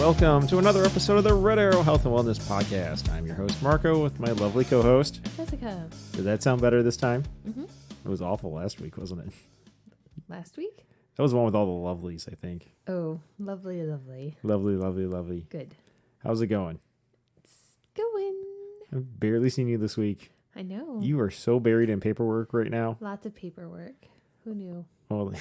Welcome to another episode of the Red Arrow Health and Wellness Podcast. I'm your host, Marco, with my lovely co-host, Jessica. Did that sound better this time? Mm-hmm. It was awful last week, wasn't it? Last week? That was the one with all the lovelies, I think. Oh, lovely, lovely. Lovely, lovely, lovely. Good. How's it going? It's going. I've barely seen you this week. I know. You are so buried in paperwork right now. Lots of paperwork. Who knew? Well,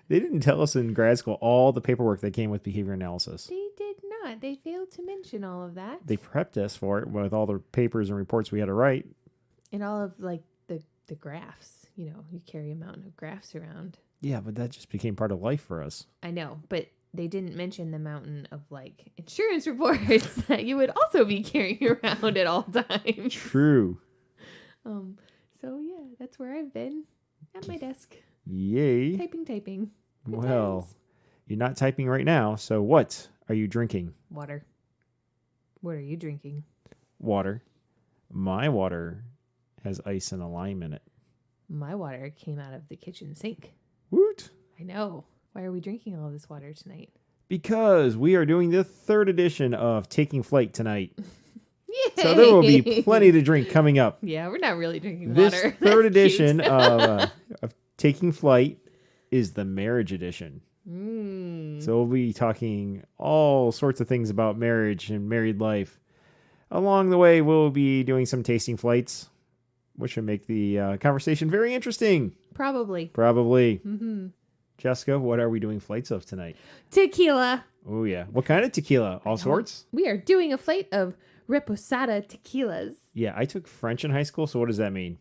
they didn't tell us in grad school all the paperwork that came with behavior analysis. They did not. They failed to mention all of that. They prepped us for it with all the papers and reports we had to write. And all of the graphs. You know, you carry a mountain of graphs around. Yeah, but that just became part of life for us. I know, but they didn't mention the mountain of insurance reports that you would also be carrying around at all times. True. So yeah, that's where I've been at my desk. Yay. Typing. Good Well, times. you're not typing right now, so what are you drinking? Water. What are you drinking? Water. My water has ice and a lime in it. My water came out of the kitchen sink. Woot! I know. Why are we drinking all this water tonight? Because we are doing the third edition of Taking Flight tonight. Yay! So there will be plenty to drink coming up. Yeah, we're not really drinking This water. third That's edition cute. of Taking Flight is the marriage edition. Mm. So we'll be talking all sorts of things about marriage and married life. Along the way, we'll be doing some tasting flights, which should make the conversation very interesting. Probably. Probably. Jessica, what are we doing flights of tonight? Tequila. Oh, yeah. What kind of tequila? All sorts? We are doing a flight of reposado tequilas. Yeah, I took French in high school, so what does that mean?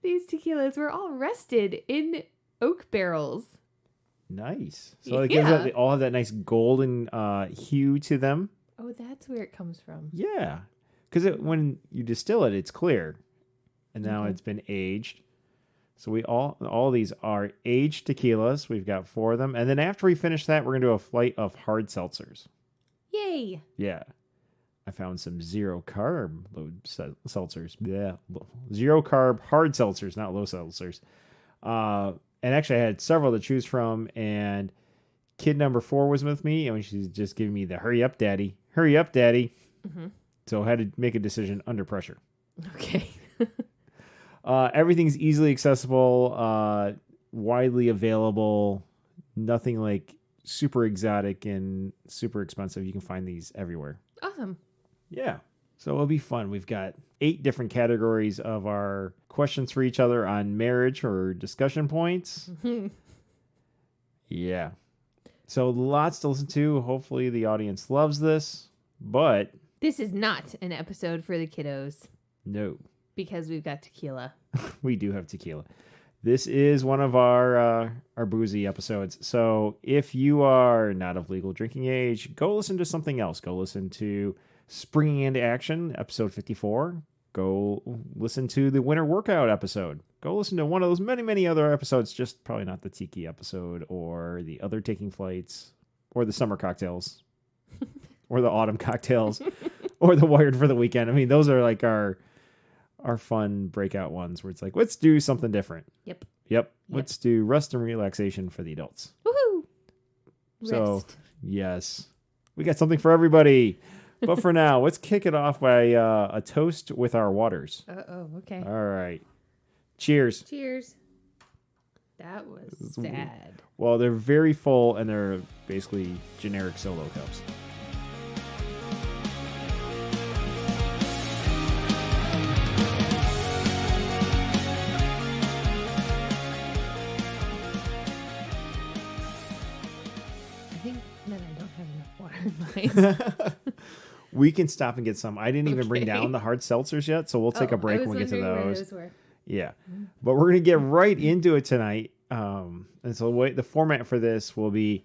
These tequilas were all rested in oak barrels. Nice. So it gives Yeah. they all have that nice golden hue to them. Oh, that's where it comes from. Yeah. Because when you distill it, it's clear. And now Okay. it's been aged. So we all these are aged tequilas. We've got 4 of them. And then after we finish that, we're going to do a flight of hard seltzers. Yay. Yeah. I found some zero carb low seltzers. Yeah. Zero carb hard seltzers, not low seltzers. And actually I had several to choose from, and kid number 4 was with me, and she's just giving me the hurry up daddy. Mm-hmm. So I had to make a decision under pressure. Okay. Everything's easily accessible, widely available, nothing like super exotic and super expensive. You can find these everywhere. Awesome. Yeah. So it'll be fun. We've got 8 different categories of our questions for each other on marriage or discussion points. Yeah. So lots to listen to. Hopefully the audience loves this, but This is not an episode for the kiddos no. because we've got tequila. We do have tequila. This is one of our boozy episodes. So if you are not of legal drinking age, go listen to something else. Go listen to Springing into Action, episode 54. Go listen to the Winter Workout episode. Go listen to one of those many, many other episodes, just probably not the Tiki episode or the other Taking Flights or the Summer Cocktails or the Autumn Cocktails or the Wired for the Weekend. I mean, those are like our fun breakout ones where it's like, let's do something different. Yep. Let's do rest and relaxation for the adults. Woohoo! So, Rest. yes, we got something for everybody. But for now, let's kick it off by a toast with our waters. Okay. All right. Cheers. Cheers. That was sad. Well, they're very full, and they're basically generic solo cups. I think that I don't have enough water in mine. We can stop and get some. I didn't even bring down the hard seltzers yet, so we'll take a break when we get to those. Yeah. But we're going to get right into it tonight. And so the format for this will be,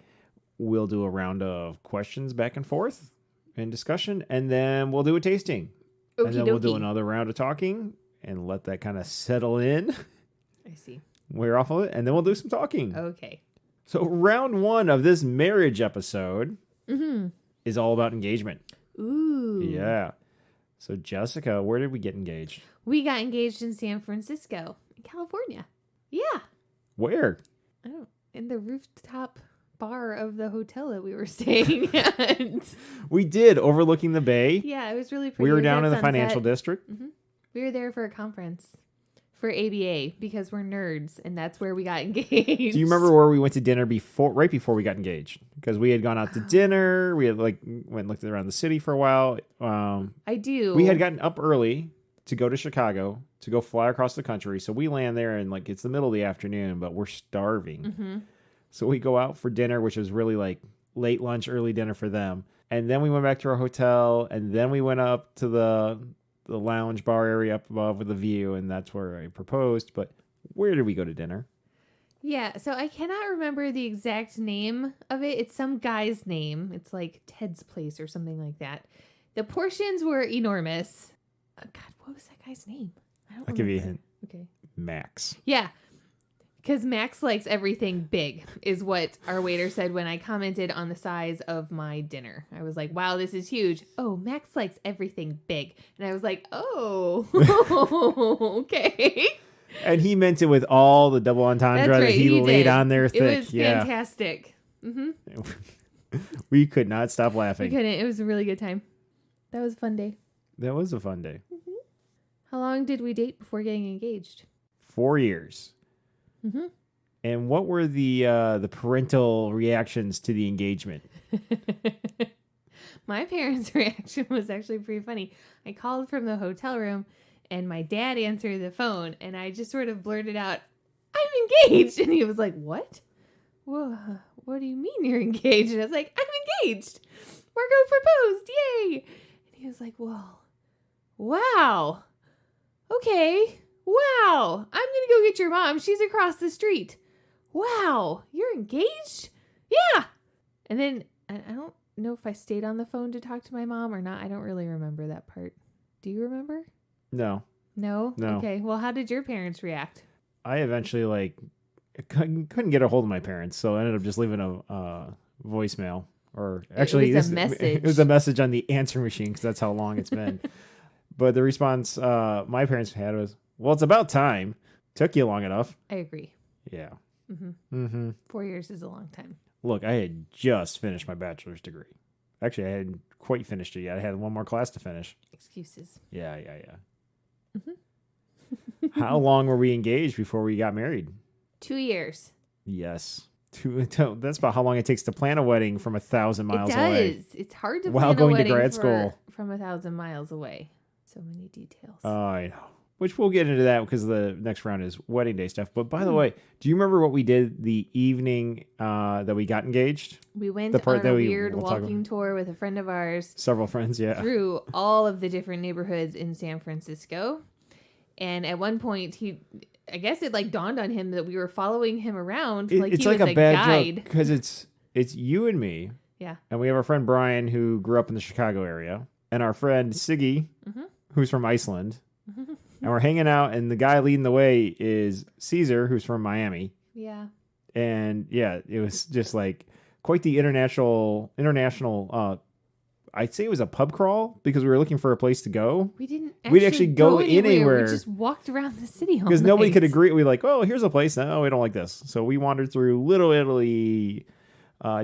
we'll do a round of questions back and forth and discussion, and then we'll do a tasting. And then we'll do another round of talking and let that kind of settle in. I see. We're off of it, and then we'll do some talking. Okay. So round 1 of this marriage episode is all about engagement. Ooh. Yeah. So Jessica, where did we get engaged? We got engaged in San Francisco, in California. Yeah. Where? In the rooftop bar of the hotel that we were staying at. We did, overlooking the bay. Yeah, it was really pretty. We were It was down at in the sunset. financial district. We were there for a conference for ABA because we're nerds, and that's where we got engaged. Do you remember where we went to dinner right before we got engaged? Because we had gone out to dinner. We had went and looked around the city for a while. I do. We had gotten up early to go to Chicago to go fly across the country. So we land there and it's the middle of the afternoon, but we're starving. So we go out for dinner, which was really late lunch, early dinner for them. And then we went back to our hotel, and then we went up to the lounge bar area up above with a view, and that's where I proposed. But where did we go to dinner? Yeah, so I cannot remember the exact name of it. It's some guy's name. It's like Ted's Place or something like that. The portions were enormous. Oh, God, what was that guy's name? I'll give you a hint. Okay. Max. Yeah. Because Max likes everything big, is what our waiter said when I commented on the size of my dinner. I was like, wow, this is huge. Oh, Max likes everything big. And I was like, oh, okay. And he meant it with all the double entendre That's right, that he laid did. on there thick. It was fantastic. We could not stop laughing. We couldn't. It was a really good time. That was a fun day. That was a fun day. How long did we date before getting engaged? 4 years. And what were the parental reactions to the engagement? My parents' reaction was actually pretty funny. I called from the hotel room, and my dad answered the phone, and I just sort of blurted out, "I'm engaged," and he was like, "What? Whoa, what do you mean you're engaged?" And I was like, "I'm engaged. Marco proposed, yay!" And he was like, "Well, wow, okay." Wow, I'm going to go get your mom. She's across the street. Wow, you're engaged? Yeah. And then I don't know if I stayed on the phone to talk to my mom or not. I don't really remember that part. Do you remember? No. No? No. Okay, well, how did your parents react? I eventually couldn't get a hold of my parents, so I ended up just leaving a voicemail. Or actually, it was a message. It was a message on the answer machine because that's how long it's been. But the response my parents had was, "Well, it's about time. Took you long enough." I agree. Yeah. 4 years is a long time. Look, I had just finished my bachelor's degree. Actually, I hadn't quite finished it yet. I had one more class to finish. Excuses. Yeah. How long were we engaged before we got married? 2 years. Yes. That's about how long it takes to plan a wedding from 1,000 miles away. It does. It's hard to While plan going a to wedding grad school. from 1,000 miles away. So many details. I know. Which we'll get into that because the next round is wedding day stuff. But by the way, do you remember what we did the evening that we got engaged? We went The part on that a we- weird we'll talk walking tour with a friend of ours Several friends, yeah. through all of the different neighborhoods in San Francisco. And at one point, I guess it dawned on him that we were following him around like It's he like was a a bad guide. joke because it's you and me. Yeah. And we have our friend Brian who grew up in the Chicago area. And our friend Siggy, who's from Iceland. And we're hanging out, and the guy leading the way is Caesar, who's from Miami. Yeah. And yeah, it was just quite the international. I'd say it was a pub crawl because we were looking for a place to go. We didn't actually go anywhere. We just walked around the city all Because nobody night. could agree. We oh, here's a place. No, we don't like this. So we wandered through Little Italy,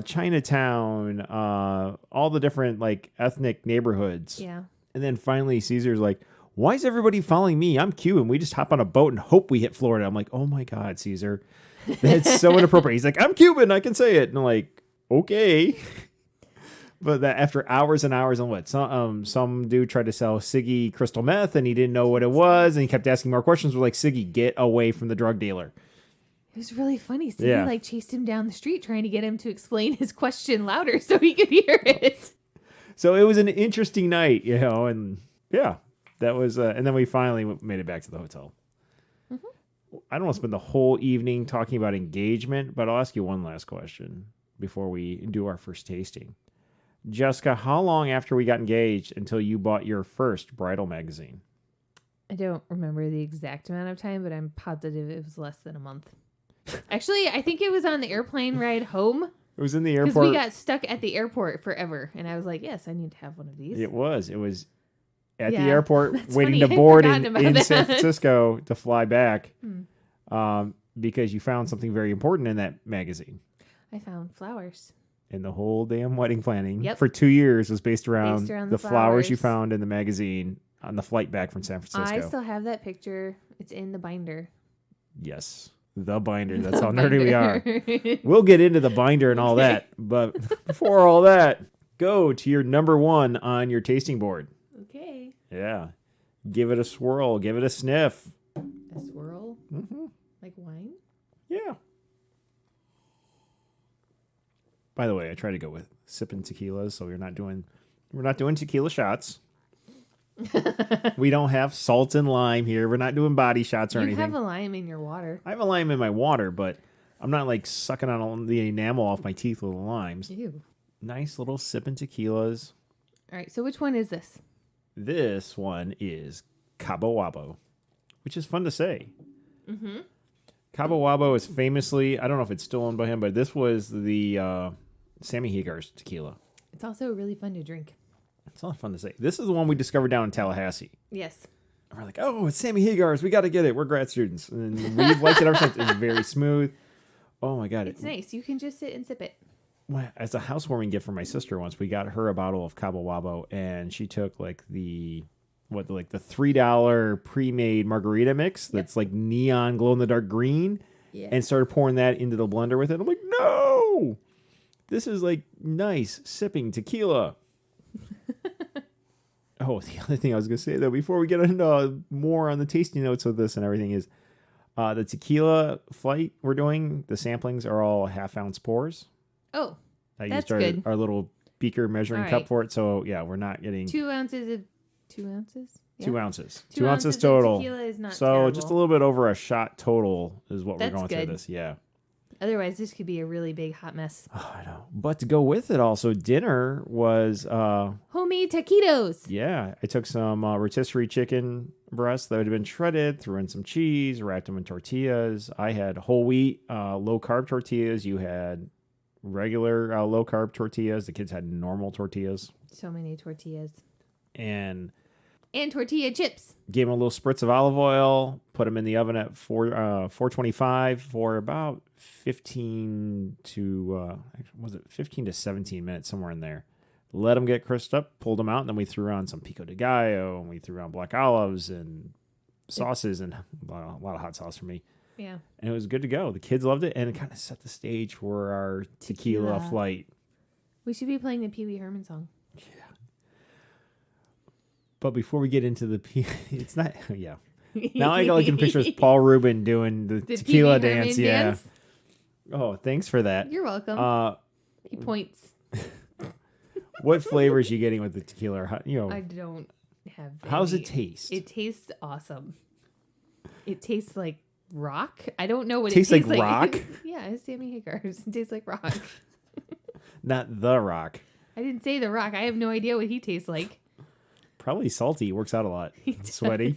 Chinatown, all the different ethnic neighborhoods. Yeah. And then finally Caesar's like, "Why is everybody following me? I'm Cuban. We just hop on a boat and hope we hit Florida." I'm like, "Oh my God, Caesar. That's so inappropriate." He's like, "I'm Cuban. I can say it." And I'm like, "Okay." But that after hours and hours on some dude tried to sell Siggy crystal meth and he didn't know what it was. And he kept asking more questions. We're like, "Siggy, get away from the drug dealer." It was really funny. So Yeah. we chased him down the street trying to get him to explain his question louder so he could hear it. So it was an interesting night, and yeah. That was, and then we finally made it back to the hotel. I don't want to spend the whole evening talking about engagement, but I'll ask you one last question before we do our first tasting. Jessica, how long after we got engaged until you bought your first bridal magazine? I don't remember the exact amount of time, but I'm positive it was less than a month. Actually, I think it was on the airplane ride home. It was in the Because airport. we got stuck at the airport forever. And I was like, yes, I need to have one of these. It was at the Yeah, airport that's waiting funny. to I'd board forgotten in about San that. Francisco to fly back because you found something very important in that magazine. I found flowers. And the whole damn wedding planning Yep. for 2 years was based around the flowers you flowers. found in the magazine on the flight back from San Francisco. I still have that picture. It's in the binder. Yes. The binder. That's The how nerdy we are. binder. We'll get into the binder and all that. But before all that, go to your number 1 on your tasting board. Okay. Yeah. Give it a swirl. Give it a sniff. A swirl? Mm-hmm. Like wine? Yeah. By the way, I try to go with sipping tequilas, so we're not doing tequila shots. We don't have salt and lime here. We're not doing body shots or You anything. have a lime in your water. I have a lime in my water, but I'm not like sucking on all the enamel off my teeth with the limes. Ew. Nice little sipping tequilas. All right, so which one is this? This one is Cabo Wabo, which is fun to say. Mm-hmm. Cabo Wabo is famously, I don't know if it's still owned by him, but this was the Sammy Hagar's tequila. It's also really fun to drink. It's a lot of fun to say. This is the one we discovered down in Tallahassee. Yes. And we're like, oh, it's Sammy Hagar's. We got to get it. We're grad students. And we've liked it ever since. It's very smooth. Oh, my God. It's nice. You can just sit and sip it. As a housewarming gift for my sister once, we got her a bottle of Cabo Wabo, and she took like the $3 pre-made margarita mix that's like neon glow-in-the-dark green, and started pouring that into the blender with it. I'm like, no! This is like nice sipping tequila. Oh, the other thing I was going to say, though, before we get into more on the tasting notes of this and everything is the tequila flight we're doing, the samplings are all half-ounce pours. Oh, I that's used good. our little beaker measuring All cup right. for it. So, yeah, we're not getting 2 ounces of 2 ounces? Yeah. 2 ounces. 2 2 ounces ounces of total. tequila is not So terrible. just a little bit over a shot total is what That's we're going through good. this. Yeah. Otherwise, this could be a really big hot mess. Oh, I know. But to go with it also, dinner was, Homemade taquitos. yeah, I took some rotisserie chicken breasts that had been shredded, threw in some cheese, wrapped them in tortillas. I had whole wheat, low carb tortillas. You had regular low carb tortillas. The kids had normal tortillas. So many tortillas. And tortilla chips. gave them a little spritz of olive oil, put them in the oven at 425 for about 15 to 17 minutes, somewhere in there. Let them get crisped up, pulled them out, and then we threw on some pico de gallo, and we threw on black olives and sauces, and a lot of hot sauce for me. Yeah. And it was good to go. The kids loved it, and it kind of set the stage for our tequila flight. We should be playing the Pee Wee Herman song. But before we get into it's not, yeah. Now I can picture Paul Rubin doing the tequila Pee Wee Herman dance. Yeah. dance? Oh, thanks for that. You're welcome. He points. What flavors you getting with the tequila? Or I don't have how's any. it taste? It tastes awesome. It tastes like rock. I don't know what Tastes it tastes like rock? Yeah, it's Sammy Hagar's. It tastes like rock. Not the rock. I didn't say the rock. I have no idea what he tastes like. Probably salty. Works out a lot. Sweaty.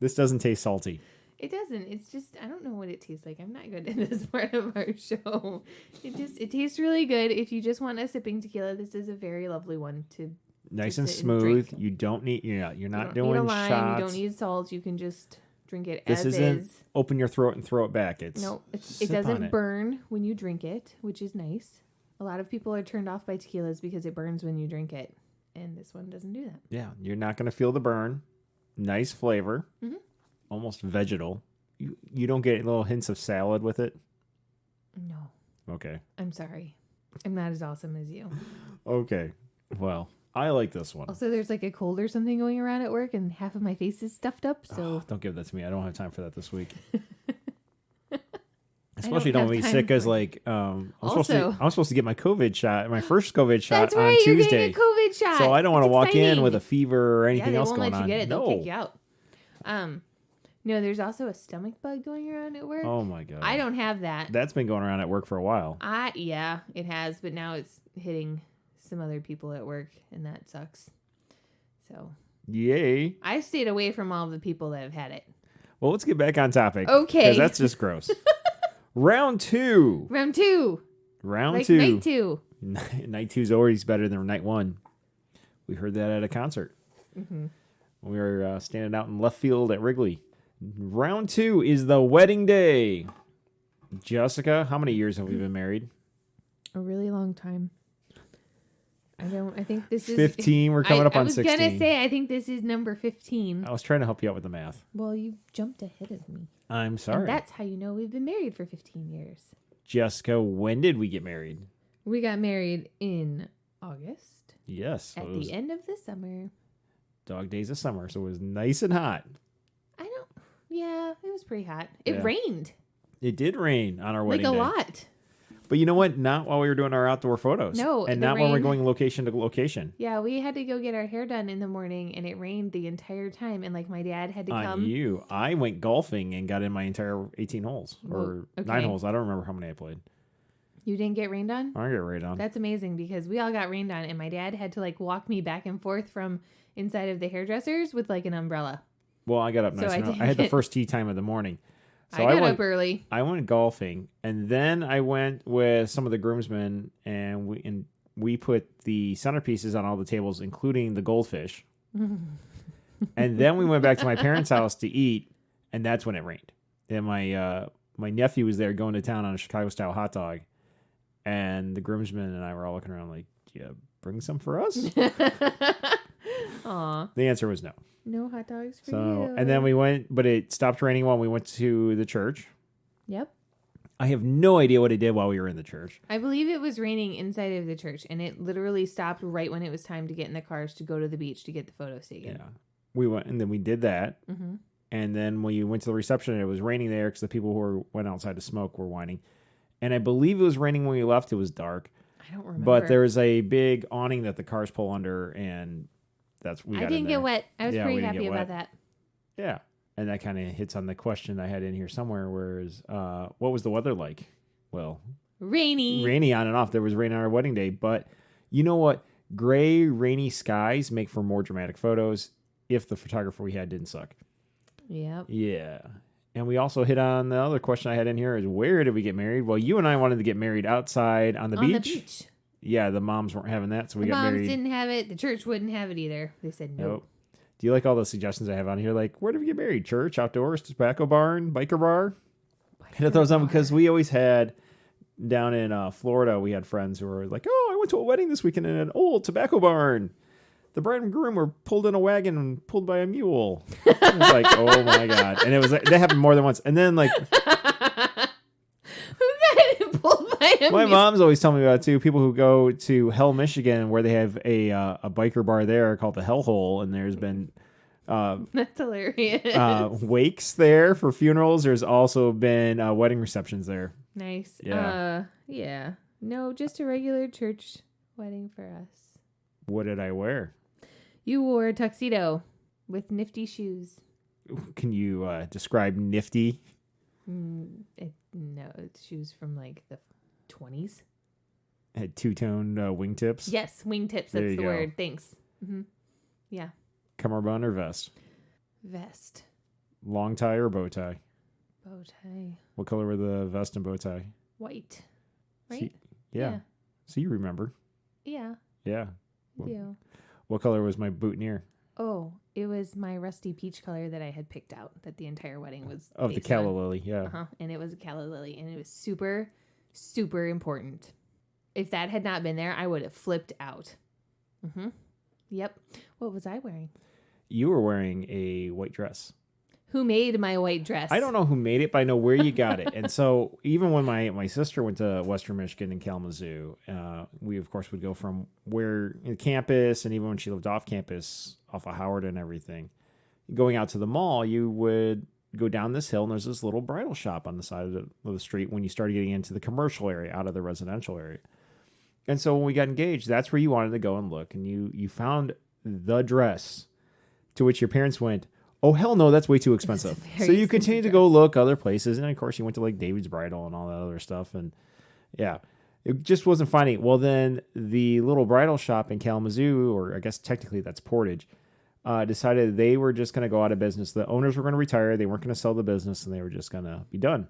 This doesn't taste salty. It doesn't. It's just, I don't know what it tastes like. I'm not good at this part of our show. It tastes really good. If you just want a sipping tequila, this is a very lovely one to Nice to and sit smooth. drink. You don't need. You're not you doing don't need a lime, shots. you don't need salt. You can just drink it This as isn't is. open your throat and throw it back. It's No, it sip on doesn't it. burn when you drink it, which is nice. A lot of people are turned off by tequilas because it burns when you drink it, and this one doesn't do that. Yeah, you're not going to feel the burn. Nice flavor. Mhm. Almost vegetal. You don't get little hints of salad with it. No, Okay. I'm sorry. I'm not as awesome as you. Okay. Well, I like this one. Also, there's like a cold or something going around at work, and half of my face is stuffed up. So Don't give that to me. I don't have time for that this week. I Especially don't have be time sick as for it. like I'm Also- supposed to get my COVID shot, my first COVID shot that's on right. You're Tuesday. getting a COVID shot. So I don't want to It's walk in exciting. with a fever or Yeah, anything they else won't going let you on. get it. They'll No. kick you out. No, there's also a stomach bug going around at work. Oh my god. I don't have that. That's been going around at work for a while. Yeah, it has, but now it's hitting some other people at work, and that sucks. So Yay. I stayed away from all of the people that have had it. Well, let's get back on topic. Okay. 'Cause that's just gross. Round two. Round two, Round like two. night two. Night two's always better than night one. We heard that at a concert. Mm-hmm. We were standing out in left field at Wrigley. Round two is the wedding day. Jessica, how many years have we been married? A really long time. I think this is 15. We're coming up on 16. I was gonna say I think this is number 15. I was trying to help you out with the math. Well, you jumped ahead of me. I'm sorry. And that's how you know we've been married for 15 years. Jessica, when did we get married? We got married in August. Yes. At the end of the summer. Dog days of summer, so it was nice and hot. Yeah, it was pretty hot. It rained. It did rain on our wedding day. Like a lot. But you know what? Not while we were doing our outdoor photos. No. And not when we're going location to location. Yeah, we had to go get our hair done in the morning, and it rained the entire time. And like my dad had to come. On you. I went golfing and got in my entire 18 holes. Or 9 holes. I don't remember how many I played. You didn't get rained on? I didn't get rained on. That's amazing because we all got rained on, and my dad had to like walk me back and forth from inside of the hairdressers with like an umbrella. Well, I got up nice. I had the first tea time of the morning. So I got up early. I went golfing, and then I went with some of the groomsmen, and we put the centerpieces on all the tables, including the goldfish. And then we went back to my parents' house to eat, and that's when it rained. And my nephew was there going to town on a Chicago-style hot dog, and the groomsmen and I were all looking around like, "Yeah, bring some for us?" Aw. The answer was no. No hot dogs for you. And then we went, but it stopped raining when we went to the church. Yep. I have no idea what it did while we were in the church. I believe it was raining inside of the church, and it literally stopped right when it was time to get in the cars to go to the beach to get the photos taken. Yeah. We went, and then we did that. Mm-hmm. And then when you went to the reception, it was raining there because the people who went outside to smoke were whining. And I believe it was raining when we left. It was dark. I don't remember. But there was a big awning that the cars pull under, and we got I didn't get wet. I was pretty happy about that. Yeah. And that kind of hits on the question I had in here somewhere, whereas what was the weather like? Well, rainy on and off. There was rain on our wedding day, but you know what? Gray, rainy skies make for more dramatic photos if the photographer we had didn't suck. Yep. Yeah. And we also hit on the other question I had in here is where did we get married? Well, you and I wanted to get married outside on the beach. Yeah, the moms weren't having that, so we got married. The moms didn't have it. The church wouldn't have it either. They said nope. Do you like all the suggestions I have on here? Like, where do we get married? Church, outdoors, tobacco barn, biker bar? And it throws on because we always had, down in Florida, we had friends who were like, oh, I went to a wedding this weekend in an old tobacco barn. The bride and groom were pulled in a wagon and pulled by a mule. It was like, oh my God. And it was like, that happened more than once. And then like... My mom's always telling me about it too. People who go to Hell, Michigan, where they have a biker bar there called the Hellhole, and there's been that's hilarious. Wakes there for funerals. There's also been wedding receptions there. Nice. Yeah. No, just a regular church wedding for us. What did I wear? You wore a tuxedo with nifty shoes. Can you describe nifty? No, it's shoes from like the 20s. Had two-toned wingtips? Yes, wingtips. That's the word. Thanks. Mm-hmm. Yeah. Cummerbund or vest? Vest. Long tie or bow tie? Bow tie. What color were the vest and bow tie? White. Right? Yeah. So you remember. Yeah. Yeah. I do. What color was my boutonniere? Oh, it was my rusty peach color that I had picked out that the entire wedding was of the calla lily, yeah. Uh-huh. And it was a calla lily, and it was super, super important. If that had not been there, I would have flipped out. Mm-hmm. Yep. What was I wearing? You were wearing a white dress. Who made my white dress? I don't know who made it, but I know where you got it. And so even when my sister went to Western Michigan in Kalamazoo, we, of course, would go from where in campus, and even when she lived off campus, off of Howard and everything, going out to the mall, you would go down this hill, and there's this little bridal shop on the side of the street when you started getting into the commercial area, out of the residential area. And so when we got engaged, that's where you wanted to go and look. And you found the dress, to which your parents went, oh, hell no, that's way too expensive. So you continued to go look other places. And, of course, you went to, like, David's Bridal and all that other stuff. And, yeah, it just wasn't finding it. Well, then the little bridal shop in Kalamazoo, or I guess technically that's Portage, decided they were just going to go out of business. The owners were going to retire. They weren't going to sell the business, and they were just going to be done.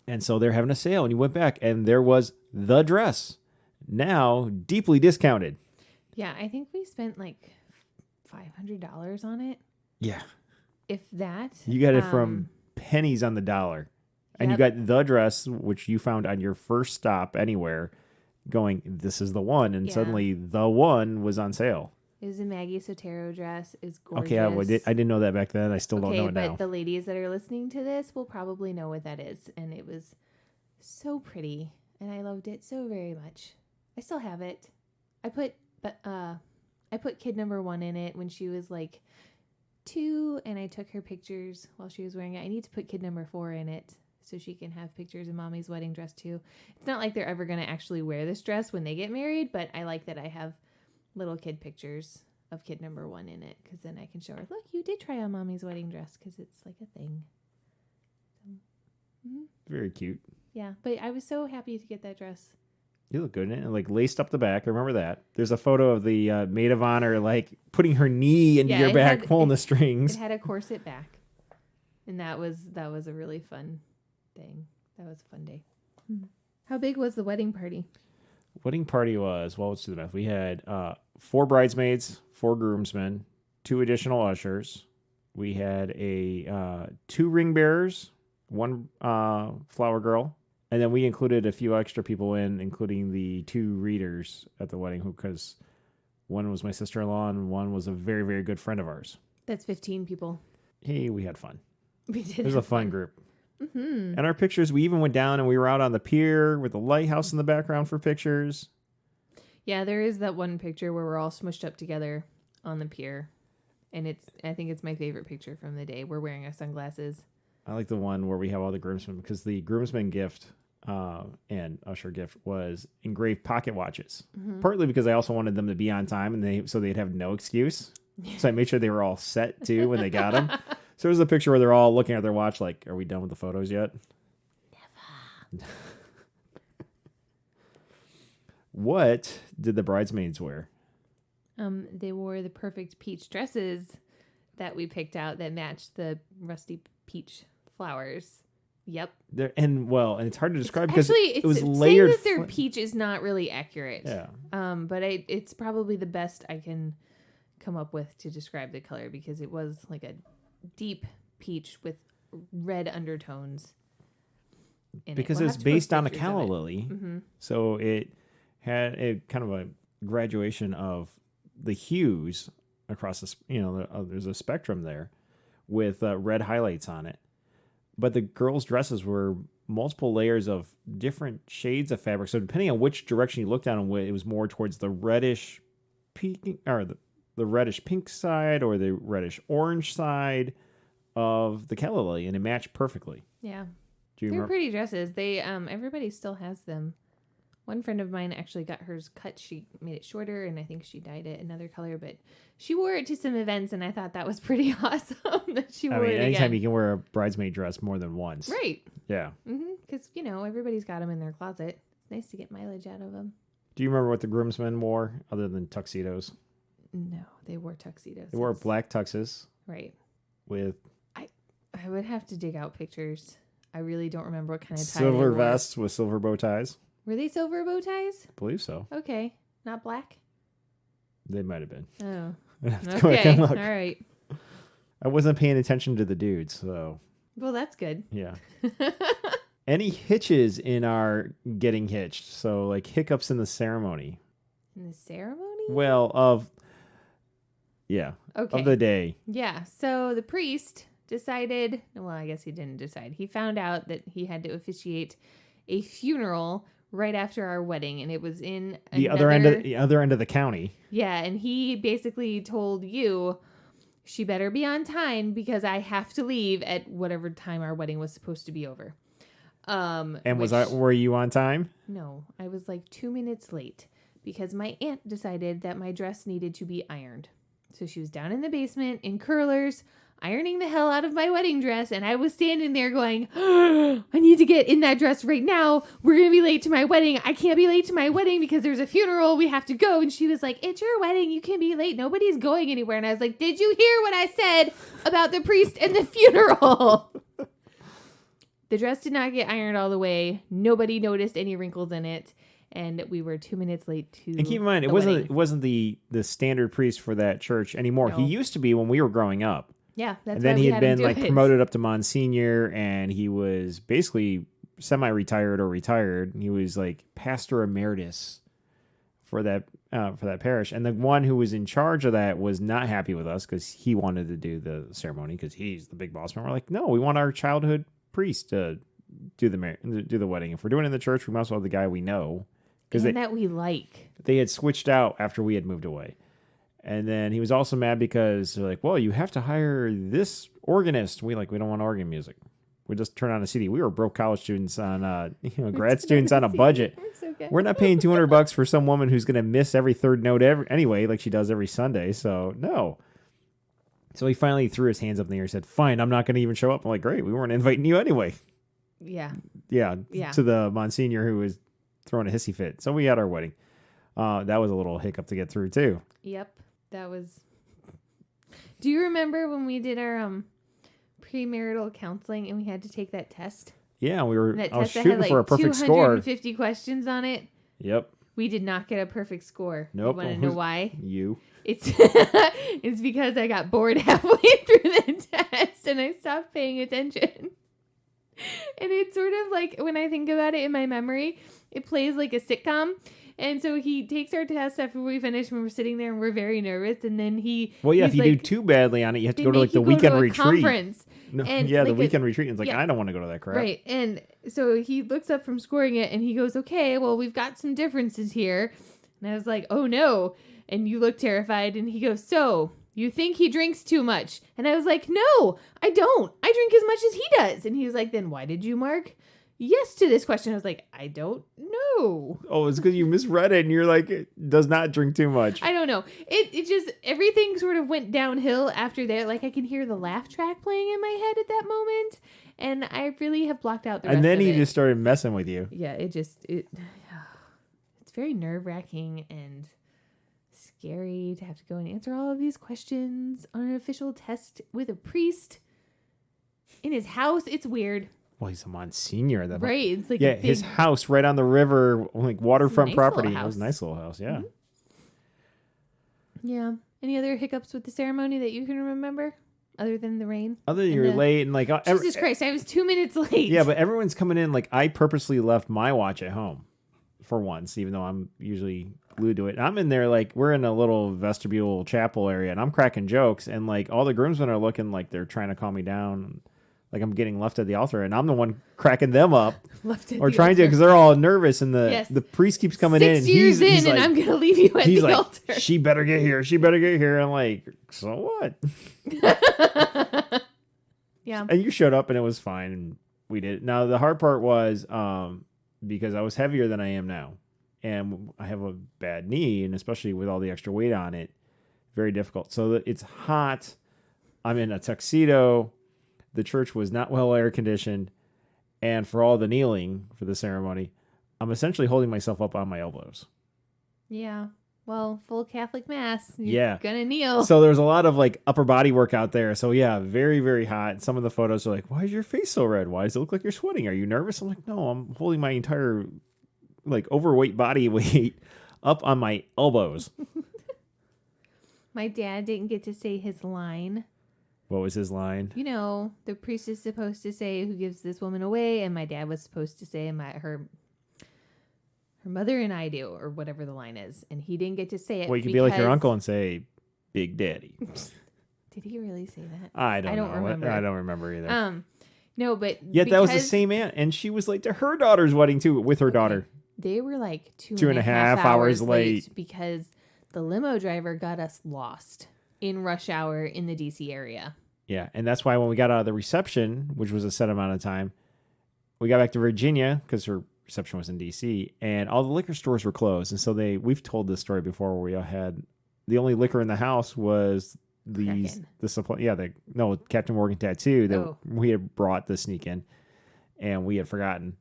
And so they're having a sale. And you went back, and there was the dress, now deeply discounted. Yeah, I think we spent, like, $500 on it. Yeah. If that. You got it from pennies on the dollar. And you Yep. got the dress, which you found on your first stop anywhere, going, this is the one. And Yeah. suddenly the one was on sale. It was a Maggie Sotero dress. It's gorgeous. Okay, I didn't know that back then. I still don't know it but now. the ladies that are listening to this will probably know what that is. And it was so pretty. And I loved it so very much. I still have it. I put kid number 1 in it when she was like 2, and I took her pictures while she was wearing it. I need to put kid number 4 in it so she can have pictures of mommy's wedding dress too. It's not like they're ever going to actually wear this dress when they get married, but I like that I have little kid pictures of kid number 1 in it, because then I can show her, look, you did try on mommy's wedding dress, because it's like a thing. So, Very cute. yeah, but I was so happy to get that dress. You look good in it. And like laced up the back. I remember that. There's a photo of the maid of honor like putting her knee into your back, pulling the strings. It had a corset back, and that was a really fun thing. That was a fun day. How big was the wedding party? Wedding party was, well, let's do the math. We had 4 bridesmaids, 4 groomsmen, 2 additional ushers. We had 2 ring bearers, 1 flower girl. And then we included a few extra people in, including the 2 readers at the wedding, because one was my sister-in-law and one was a very, very good friend of ours. That's 15 people. Hey, we had fun. We did. It was a fun group. Mm-hmm. And our pictures, we even went down and we were out on the pier with the lighthouse in the background for pictures. Yeah, there is that one picture where we're all smushed up together on the pier. And I think it's my favorite picture from the day. We're wearing our sunglasses. I like the one where we have all the groomsmen, because the groomsmen gift and usher gift was engraved pocket watches. Mm-hmm. Partly because I also wanted them to be on time, and so they'd have no excuse. So I made sure they were all set too when they got them. So there's a picture where they're all looking at their watch like, are we done with the photos yet? Never. What did the bridesmaids wear? They wore the perfect peach dresses that we picked out that matched the rusty peach flowers. Yep. And it's hard to describe because it was saying layered. That they're peach is not really accurate. Yeah. But it's probably the best I can come up with to describe the color, because it was like a deep peach with red undertones. Because it was based on a calla lily, so it had a kind of a graduation of the hues across the. There's a spectrum there with red highlights on it. But the girls' dresses were multiple layers of different shades of fabric. So depending on which direction you looked at them, it was more towards the reddish pink, or the reddish pink side, or the reddish orange side of the calla lily, and it matched perfectly. Yeah, Do you they're remember? pretty dresses. They everybody still has them. One friend of mine actually got hers cut. She made it shorter, and I think she dyed it another color. But she wore it to some events, and I thought that was pretty awesome that she wore it again. Anytime you can wear a bridesmaid dress more than once. Right. Yeah. Because, everybody's got them in their closet. It's nice to get mileage out of them. Do you remember what the groomsmen wore other than tuxedos? No, they wore tuxedos. They wore black tuxes Right. with I would have to dig out pictures. I really don't remember what kind of tie silver they wore. vests with silver bow ties. Were they silver bow ties? I believe so. Okay. Not black? They might have been. Oh. I'd have to go back Okay. and All look. right. I wasn't paying attention to the dudes, so Well, that's good. yeah. Any hitches in our getting hitched? So like hiccups in the ceremony. In the ceremony? Well, of the day. Yeah. So the priest decided, well, I guess he didn't decide. He found out that he had to officiate a funeral right after our wedding, and it was in The other end of the county. Yeah, and he basically told you, she better be on time because I have to leave at whatever time our wedding was supposed to be over. Were you on time? No, I was like 2 minutes late because my aunt decided that my dress needed to be ironed. So she was down in the basement in curlers, ironing the hell out of my wedding dress, and I was standing there going, I need to get in that dress right now. We're going to be late to my wedding. I can't be late to my wedding because there's a funeral. We have to go. And she was like, it's your wedding. You can be late. Nobody's going anywhere. And I was like, did you hear what I said about the priest and the funeral? The dress did not get ironed all the way. Nobody noticed any wrinkles in it. And we were 2 minutes late to. And keep in mind, it wasn't the standard priest for that church anymore. No. He used to be when we were growing up. Yeah, that's And then why he we had had him been do like it. promoted up to Monsignor, and he was basically semi-retired or retired. He was like pastor emeritus for that parish. And the one who was in charge of that was not happy with us because he wanted to do the ceremony because he's the big boss man. We're like, no, we want our childhood priest to do the wedding. If we're doing it in the church, we must well have the guy we know because that we like. they had switched out after we had moved away. And then he was also mad because they're like, well, you have to hire this organist. We don't want organ music. We just turn on a CD. We were broke college students on, grad students on a budget. We're not paying $200 for some woman who's going to miss every third note anyway, like she does every Sunday. So no. So he finally threw his hands up in the air and said, fine, I'm not going to even show up. I'm like, great. We weren't inviting you anyway. Yeah. Yeah. To the Monsignor who was throwing a hissy fit. So we had our wedding. That was a little hiccup to get through too. Yep. That was. Do you remember when we did our premarital counseling and we had to take that test? Yeah, I was that shooting had, for a perfect score. 250 questions on it. Yep. We did not get a perfect score. Nope. You want to know why? You. It's because I got bored halfway through the test and I stopped paying attention. And it's sort of like, when I think about it in my memory, it plays like a sitcom. And so he takes our test after we finish when we're sitting there and we're very nervous. And then if you do too badly on it, you have to go to like the weekend retreat. Conference. No, and the weekend retreat. It's like, I don't want to go to that crap. Right. And so he looks up from scoring it and he goes, okay, well, we've got some differences here. And I was like, oh no. And you look terrified. And he goes, so you think he drinks too much? And I was like, no, I don't. I drink as much as he does. And he was like, then why did you mark yes to this question? I was like, I don't know. Oh, it's because you misread it and you're like, it does not drink too much. I don't know. It just, everything sort of went downhill after that. Like I can hear the laugh track playing in my head at that moment. And I really have blocked out the rest of it. And then he just started messing with you. Yeah, it's very nerve-wracking and scary to have to go and answer all of these questions on an official test with a priest in his house. It's weird. Well, he's a Monsignor at that point. Right. It's like his house right on the river, like waterfront property. It was a nice little house, yeah. Mm-hmm. Yeah. Any other hiccups with the ceremony that you can remember? Other than the rain? Other than you're late and like... Jesus Christ, I was 2 minutes late. Yeah, but everyone's coming in. Like, I purposely left my watch at home for once, even though I'm usually glued to it. And I'm in there, like, we're in a little vestibule chapel area, and I'm cracking jokes, and, like, all the groomsmen are looking like they're trying to calm me down. Like, I'm getting left at the altar, and I'm the one cracking them up. Trying to, because they're all nervous, and the priest keeps coming in. 6 years in, and I'm going to leave you at the altar. She better get here. She better get here. I'm like, so what? Yeah. And you showed up, and it was fine, and we did. Now, the hard part was because I was heavier than I am now, and I have a bad knee, and especially with all the extra weight on it, very difficult. So it's hot. I'm in a tuxedo. The church was not well air conditioned, and for all the kneeling for the ceremony, I'm essentially holding myself up on my elbows. Yeah. Well, full Catholic Mass. You're gonna kneel. So there's a lot of like upper body work out there. So yeah, very, very hot. Some of the photos are like, why is your face so red? Why does it look like you're sweating? Are you nervous? I'm like, no, I'm holding my entire like overweight body weight up on my elbows. My dad didn't get to say his line. What was his line? You know, the priest is supposed to say who gives this woman away, and my dad was supposed to say her mother and I do, or whatever the line is, and he didn't get to say it. Well, you could be like your uncle and say, Big Daddy. Did he really say that? I don't remember. I don't remember either. No, but yet that was the same aunt, and she was late to her daughter's wedding too, with her daughter. They were like two and a half hours late because the limo driver got us lost in rush hour in the DC area. Yeah, and that's why when we got out of the reception, which was a set amount of time, we got back to Virginia because her reception was in DC, and all the liquor stores were closed. And so we've told this story before, where we all had the only liquor in the house was the supply. Yeah, Captain Morgan Tattoo that we had brought to sneak in, and we had forgotten.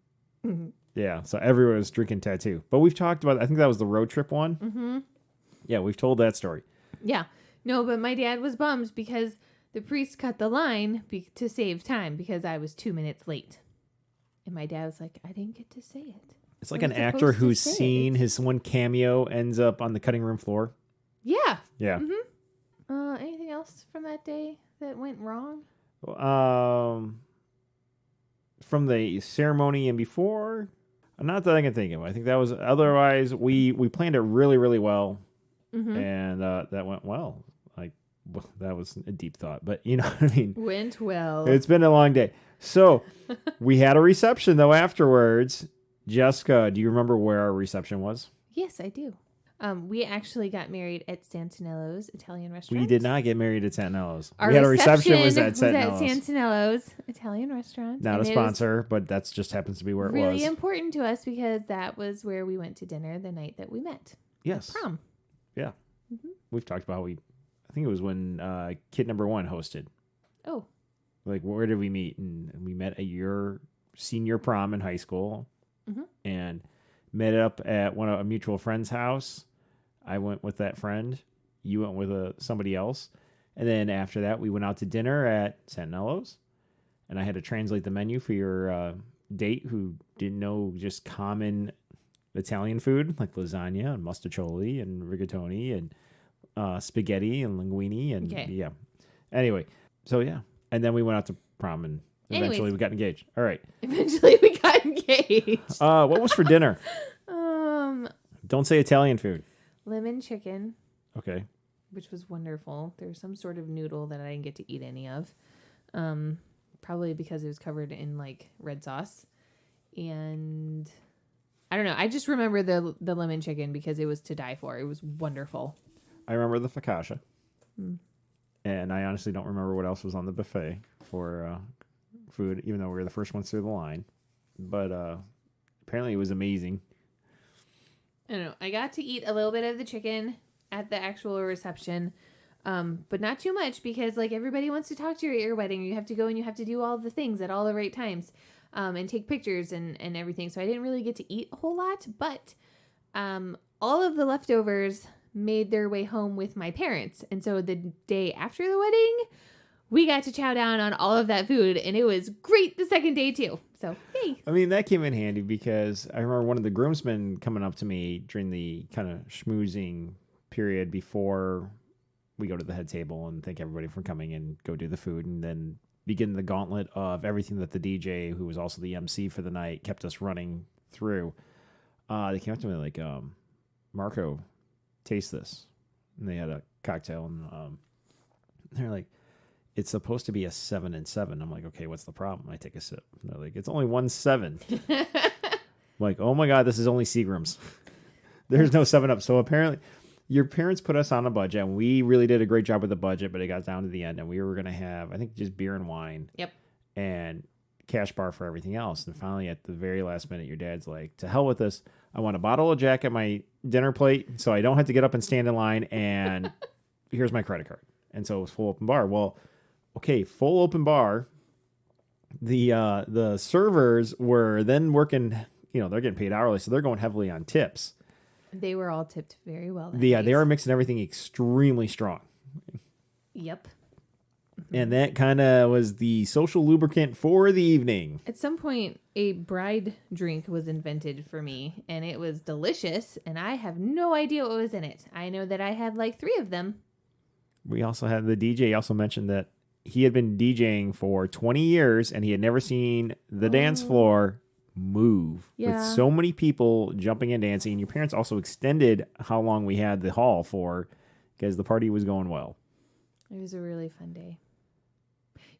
Mm-hmm. Yeah, so everyone was drinking Tattoo. But we've talked about, I think that was the road trip one. Mm-hmm. Yeah, we've told that story. Yeah. No, but my dad was bummed because the priest cut the line to save time because I was 2 minutes late. And my dad was like, I didn't get to say it. It's like an actor who's seen his one cameo ends up on the cutting room floor. Yeah. Yeah. Mm-hmm. Anything else from that day? that went wrong? From the ceremony and before, not that I can think of. I think that was otherwise. We planned it really, really well, and that went well. Like that was a deep thought, but you know what I mean. Went well. It's been a long day. So we had a reception though afterwards. Jessica, do you remember where our reception was? Yes, I do. We actually got married at Santinello's Italian restaurant. We did not get married at Santinello's. Our we had a reception was at Santinello's. Santinello's Italian restaurant. Not a sponsor, but that just happens to be where it was. Really important to us because that was where we went to dinner the night that we met. Yes. At prom. Yeah. We've talked about how I think it was when kid number 1 hosted. Oh. Like, where did we meet? And we met at your senior prom in high school and met up at a mutual friend's house. I went with that friend. You went with somebody else. And then after that, we went out to dinner at Santinello's. And I had to translate the menu for your date who didn't know just common Italian food like lasagna and mustacholi and rigatoni and spaghetti and linguine. And yeah. Anyway, so yeah. And then we went out to prom and eventually we got engaged. All right. Eventually we got engaged. What was for dinner? Don't say Italian food. Lemon chicken. Okay. Which was wonderful. There was some sort of noodle that I didn't get to eat any of. Probably because it was covered in like red sauce. And I don't know. I just remember the lemon chicken because it was to die for. It was wonderful. I remember the focaccia. And I honestly don't remember what else was on the buffet for food, even though we were the first ones through the line. But apparently it was amazing. I don't know. I got to eat a little bit of the chicken at the actual reception, but not too much because like everybody wants to talk to you at your wedding. You have to go and you have to do all the things at all the right times and take pictures and everything. So I didn't really get to eat a whole lot, but all of the leftovers made their way home with my parents. And so the day after the wedding, we got to chow down on all of that food, and it was great the second day too. So, yay. I mean, that came in handy because I remember one of the groomsmen coming up to me during the kind of schmoozing period before we go to the head table and thank everybody for coming and go do the food and then begin the gauntlet of everything that the DJ, who was also the MC for the night, kept us running through. They came up to me like, Marco, taste this. And they had a cocktail and they're like, it's supposed to be a 7 and 7. I'm like, okay, what's the problem? I take a sip. And they're like, it's only 1.7. I'm like, oh my God, this is only Seagram's. There's no 7-Up. So apparently your parents put us on a budget and we really did a great job with the budget, but it got down to the end and we were going to have, I think, just beer and wine. Yep. And cash bar for everything else. And finally at the very last minute, your dad's like, to hell with this. I want a bottle of Jack at my dinner plate so I don't have to get up and stand in line, and here's my credit card. And so it was full open bar. Well, okay, full open bar. The servers were then working, they're getting paid hourly, so they're going heavily on tips. They were all tipped very well. Yeah, they were mixing everything extremely strong. Yep. And that kind of was the social lubricant for the evening. At some point, a bride drink was invented for me, and it was delicious, and I have no idea what was in it. I know that I had like 3 of them. We also had the DJ also mentioned that he had been DJing for 20 years, and he had never seen the dance floor move with so many people jumping and dancing. And your parents also extended how long we had the hall for because the party was going well. It was a really fun day.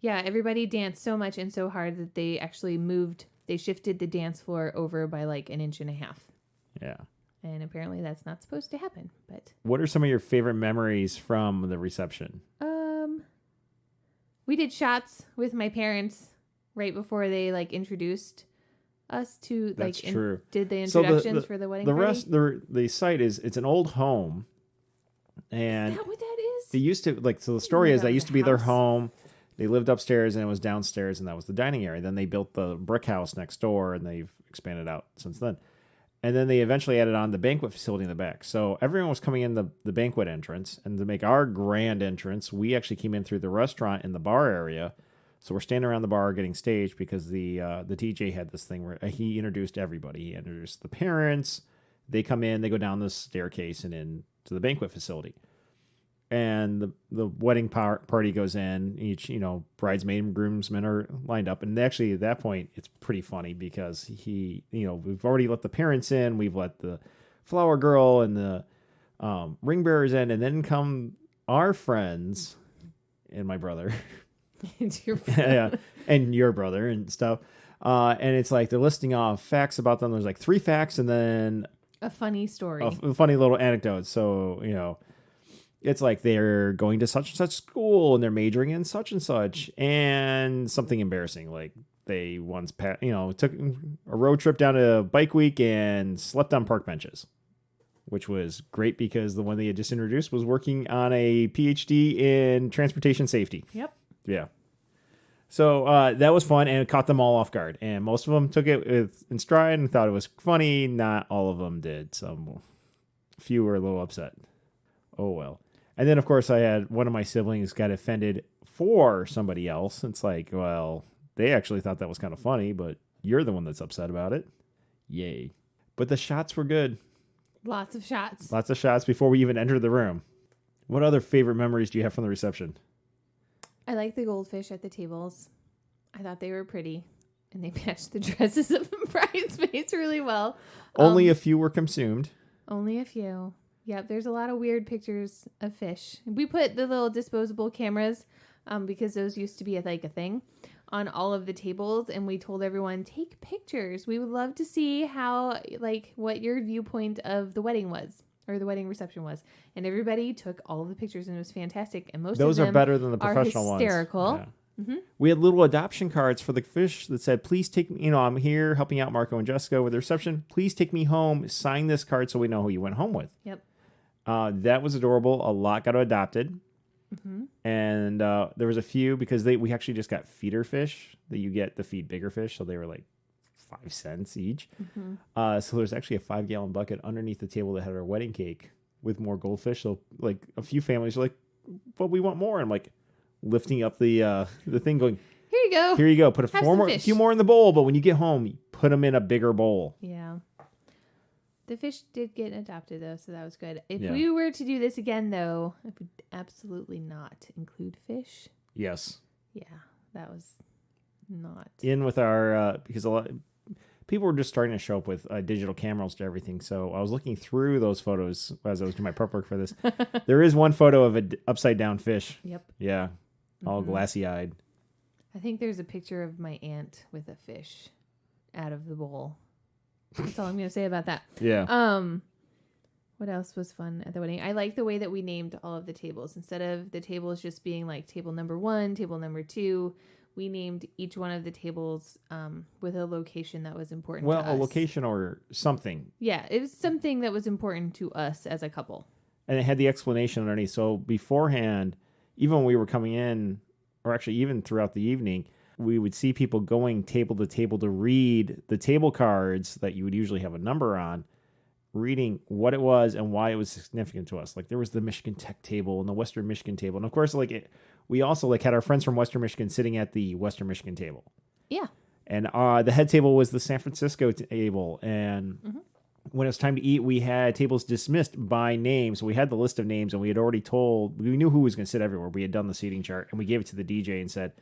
Yeah, everybody danced so much and so hard that they actually shifted the dance floor over by like 1.5 inches. Yeah. And apparently that's not supposed to happen. But what are some of your favorite memories from the reception? We did shots with my parents right before they like introduced us to That's true. Did the introductions for the wedding party? The site it's an old home. And is that what that is? They used to the story is that used to be their home. They lived upstairs and it was downstairs and that was the dining area. Then they built the brick house next door and they've expanded out since then. And then they eventually added on the banquet facility in the back. So everyone was coming in the banquet entrance. And to make our grand entrance, we actually came in through the restaurant in the bar area. So we're standing around the bar getting staged because the DJ had this thing where he introduced everybody. He introduced the parents. They come in, they go down the staircase and into the banquet facility. and the wedding party goes in. Each, bridesmaid and groomsmen are lined up, and actually at that point it's pretty funny because we've already let the parents in, we've let the flower girl and the ring bearers in, and then come our friends and my brother. It's your Yeah, and your brother and stuff. And it's like they're listing off facts about them. There's like 3 facts and then a funny story. a funny little anecdote. So, it's like they're going to such and such school and they're majoring in such and such, and something embarrassing. Like they once, took a road trip down to Bike Week and slept on park benches, which was great because the one they had just introduced was working on a PhD in transportation safety. Yep. Yeah. So that was fun, and it caught them all off guard. And most of them took it in stride and thought it was funny. Not all of them did. Some few were a little upset. Oh, well. And then, of course, I had one of my siblings got offended for somebody else. It's like, well, they actually thought that was kind of funny, but you're the one that's upset about it. Yay. But the shots were good. Lots of shots. Lots of shots before we even entered the room. What other favorite memories do you have from the reception? I like the goldfish at the tables. I thought they were pretty, and they matched the dresses of the bridesmaids really well. Only a few were consumed. Only a few. Yep, there's a lot of weird pictures of fish. We put the little disposable cameras, because those used to be a thing, on all of the tables, and we told everyone, take pictures. We would love to see how, what your viewpoint of the wedding was, or the wedding reception was. And everybody took all of the pictures, and it was fantastic. And most those of them are better than the professional are hysterical. ones. Yeah. We had little adoption cards for the fish that said, please take me, I'm here helping out Marco and Jessica with the reception. Please take me home. Sign this card so we know who you went home with. Yep. That was adorable. A lot got adopted. Mm-hmm. And there was a few because we actually just got feeder fish that you get to feed bigger fish. So they were like 5 cents each. Mm-hmm. So there's actually a 5-gallon bucket underneath the table that had our wedding cake with more goldfish. So like a few families are like, but we want more. And I'm like lifting up the thing going, here you go. Here you go. Put a few more in the bowl. But when you get home, you put them in a bigger bowl. Yeah. The fish did get adopted, though, so that was good. If we were to do this again, though, I would absolutely not include fish. Yes. Yeah, that was not. In with our, because a lot people were just starting to show up with digital cameras to everything. So I was looking through those photos as I was doing my prep work for this. There is one photo of an upside down fish. Yep. Yeah. All glassy eyed. I think there's a picture of my aunt with a fish out of the bowl. That's all I'm going to say about that. Yeah. What else was fun at the wedding? I like the way that we named all of the tables. Instead of the tables just being like table number 1, table number 2, we named each one of the tables with a location that was important to us. Well, a location or something. Yeah, it was something that was important to us as a couple. And it had the explanation underneath. So beforehand, even when we were coming in, or actually even throughout the evening, we would see people going table to read the table cards that you would usually have a number on, reading what it was and why it was significant to us. Like there was the Michigan Tech table and the Western Michigan table. And of course, we also had our friends from Western Michigan sitting at the Western Michigan table. Yeah. And the head table was the San Francisco table. And when it was time to eat, we had tables dismissed by name. So we had the list of names and we knew who was going to sit everywhere. We had done the seating chart and we gave it to the DJ and said,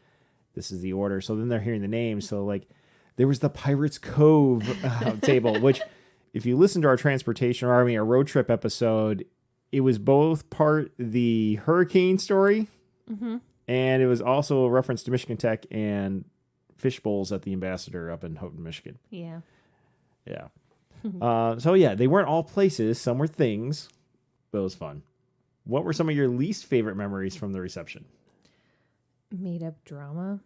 this is the order. So then they're hearing the names. So there was the Pirates Cove table, which if you listen to our our road trip episode, it was both part the hurricane story and it was also a reference to Michigan Tech and fish bowls at the Ambassador up in Houghton, Michigan. Yeah. Yeah. So yeah, they weren't all places. Some were things, but it was fun. What were some of your least favorite memories from the reception? Made up drama.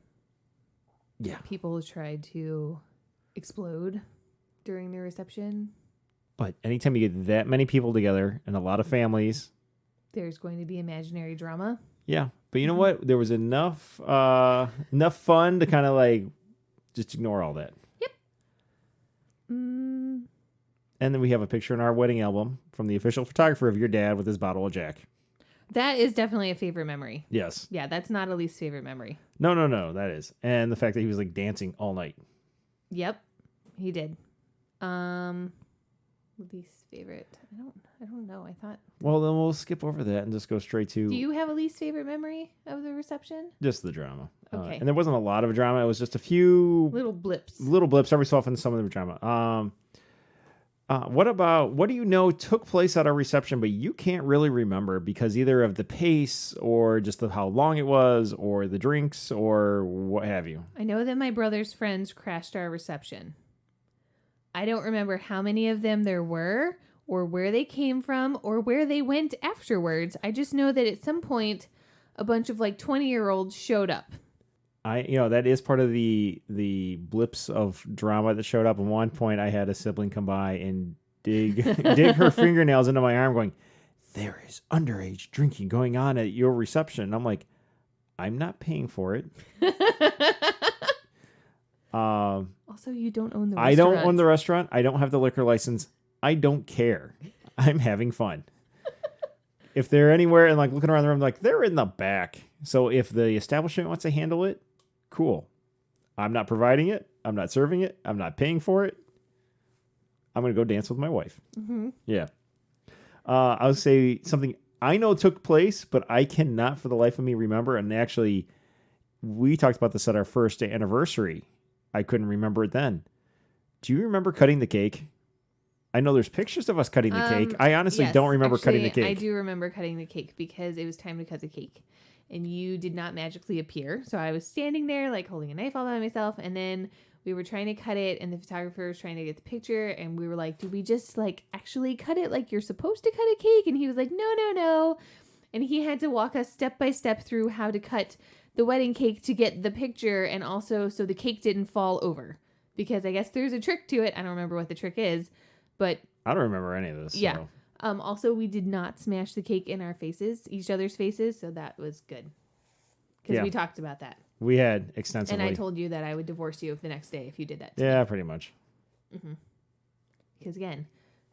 Yeah. People tried to explode during the reception. But anytime you get that many people together and a lot of families, there's going to be imaginary drama. Yeah. But you know what? There was enough fun to kind of just ignore all that. Yep. And then we have a picture in our wedding album from the official photographer of your dad with his bottle of Jack. That is definitely a favorite memory. Yes. Yeah, that's not a least favorite memory. No, that is. And the fact that he was dancing all night. Yep, he did. Least favorite. I don't know. I thought. Well, then we'll skip over that and just go straight to Do you have a least favorite memory of the reception? just the drama. Okay. And there wasn't a lot of drama. It was just a few Little blips. Every so often. Some of the drama. What do you know took place at our reception, but you can't really remember because either of the pace or just how long it was or the drinks or what have you? I know that my brother's friends crashed our reception. I don't remember how many of them there were or where they came from or where they went afterwards. I just know that at some point a bunch of 20-year-olds showed up. That is part of the blips of drama that showed up. At one point, I had a sibling come by and dig her fingernails into my arm, going, "There is underage drinking going on at your reception." And I'm like, "I'm not paying for it." Also, you don't own the restaurant. I don't own the restaurant. I don't have the liquor license. I don't care. I'm having fun. If they're anywhere and looking around the room, they're in the back. So if the establishment wants to handle it, cool. I'm not providing it. I'm not serving it. I'm not paying for it. I'm going to go dance with my wife. Mm-hmm. Yeah. I'll say something I know took place, but I cannot for the life of me remember. And actually, we talked about this at our first anniversary. I couldn't remember it then. Do you remember cutting the cake? I know there's pictures of us cutting the cake. I honestly don't remember cutting the cake. I do remember cutting the cake because it was time to cut the cake. And you did not magically appear. So I was standing there holding a knife all by myself. And then we were trying to cut it and the photographer was trying to get the picture. And we were like, do we just actually cut it like you're supposed to cut a cake? And he was like, no. And he had to walk us step by step through how to cut the wedding cake to get the picture. And also so the cake didn't fall over. Because I guess there's a trick to it. I don't remember what the trick is. But I don't remember any of this. Yeah. So. Also, we did not smash the cake in our faces, each other's faces, so that was good. Because we talked about that. We had extensively. And I told you that I would divorce you the next day if you did that. Yeah, pretty much. Mm-hmm. Because again,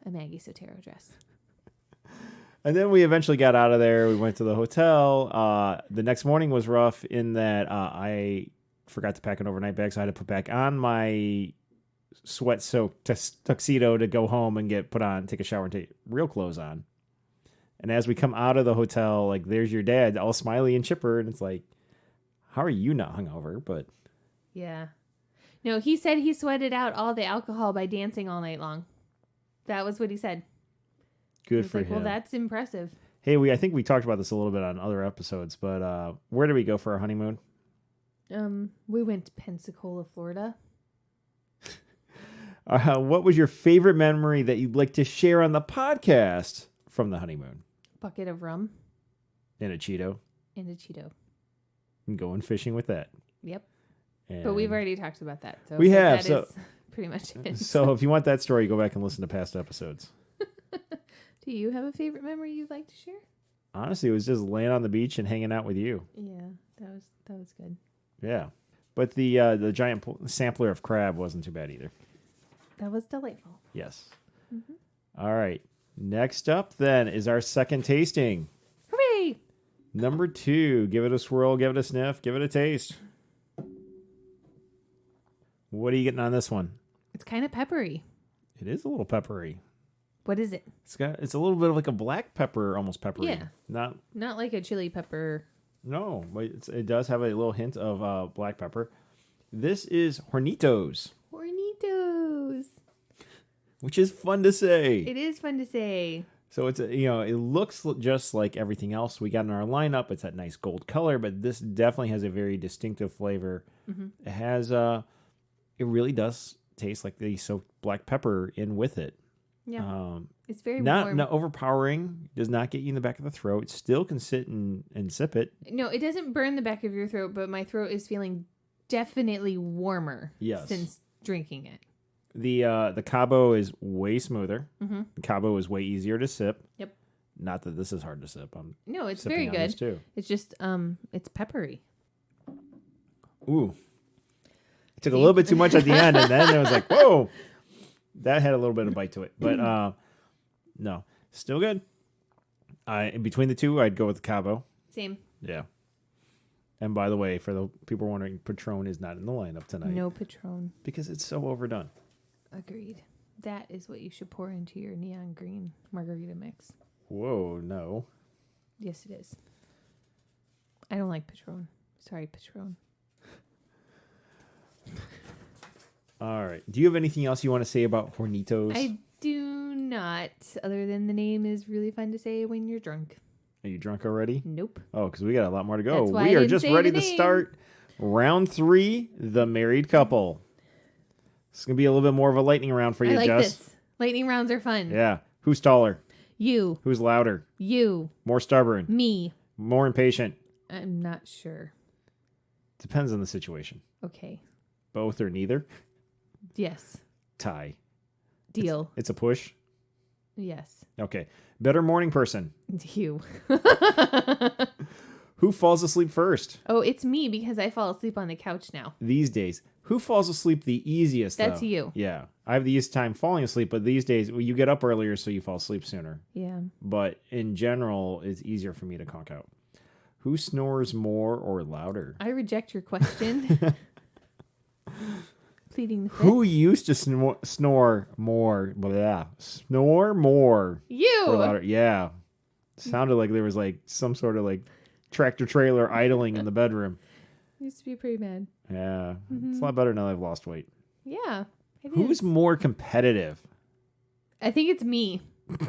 a Maggie Sotero dress. And then we eventually got out of there. We went to the hotel. The next morning was rough in that I forgot to pack an overnight bag, so I had to put back on my sweat-soaked tuxedo to go home and take a shower and take real clothes on. And as we come out of the hotel, there's your dad, all smiley and chipper, and it's how are you not hungover? But yeah, no, he said he sweated out all the alcohol by dancing all night long. That was what he said. Good for him. Well, that's impressive. Hey, I think we talked about this a little bit on other episodes, but where did we go for our honeymoon? We went to Pensacola, Florida. What was your favorite memory that you'd like to share on the podcast from the honeymoon? Bucket of rum. And a Cheeto. And going fishing with that. Yep. And but we've already talked about that. So we have. That is pretty much it. So if you want that story, go back and listen to past episodes. Do you have a favorite memory you'd like to share? Honestly, it was just laying on the beach and hanging out with you. Yeah, that was good. Yeah. But the giant sampler of crab wasn't too bad either. That was delightful. Yes. Mm-hmm. All right. Next up, then, is our second tasting. Hooray! Number 2. Give it a swirl, give it a sniff, give it a taste. What are you getting on this one? It's kind of peppery. It is a little peppery. What is it? It's a little bit of a black pepper, almost peppery. Yeah. Not like a chili pepper. No, but it does have a little hint of black pepper. This is Hornitos. Which is fun to say. It is fun to say. So it's it looks just like everything else we got in our lineup. It's that nice gold color, but this definitely has a very distinctive flavor. Mm-hmm. It has it really does taste like they soaked black pepper in with it. Yeah. It's very not warm. Not overpowering. Does not get you in the back of the throat. Still can sit and sip it. No, it doesn't burn the back of your throat, but my throat is feeling definitely warmer. Yes. Since drinking it. The Cabo is way smoother. Mm-hmm. The Cabo is way easier to sip. Yep. Not that this is hard to sip. No, it's very good. Too. It's just it's peppery. Ooh. It took a little bit too much at the end, and then it was like, whoa. That had a little bit of bite to it. But no, still good. In between the two, I'd go with the Cabo. Same. Yeah. And by the way, for the people wondering, Patron is not in the lineup tonight. No Patron. Because it's so overdone. Agreed. That is what you should pour into your neon green margarita mix. Whoa, no. Yes, it is. I don't like Patron. Sorry, Patron. All right. Do you have anything else you want to say about Hornitos? I do not, other than the name is really fun to say when you're drunk. Are you drunk already? Nope. Oh, because we got a lot more to go. That's why We I are didn't just say ready the to name. start round 3, the married couple. It's going to be a little bit more of a lightning round for you, I like Jess. this. Lightning rounds are fun. Yeah. Who's taller? You. Who's louder? You. More stubborn? Me. More impatient? I'm not sure. Depends on the situation. Okay. Both or neither? Yes. Tie. Deal. It's a push? Yes. Okay. Better morning person? You. Who falls asleep first? Oh, it's me because I fall asleep on the couch now. These days. Who falls asleep the easiest, That's though? you. Yeah. I have the easiest time falling asleep, but these days, well, you get up earlier, so you fall asleep sooner. Yeah. But in general, it's easier for me to conk out. Who snores more or louder? I reject your question. Pleading the fifth. Who used to snore more? Blah, snore more You. or louder? Yeah. Sounded like there was like some sort of like tractor trailer idling in the bedroom. Used to be pretty bad. Yeah. It's a lot better now that I've lost weight. Yeah. It Who's is. more competitive? I think it's me.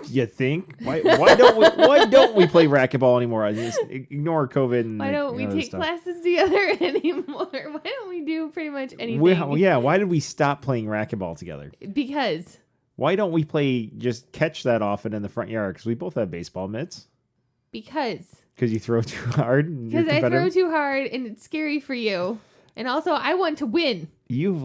You think? Why don't we play racquetball anymore? I just ignore COVID and Why don't we other take stuff. classes together anymore? Why don't we do pretty much anything? Yeah, why did we stop playing racquetball together? Because. Why don't we play just catch that often in the front yard? Because we both have baseball mitts. Because You throw too hard. And you're I throw competitive? too hard and it's scary for you. And also, I want to win. You've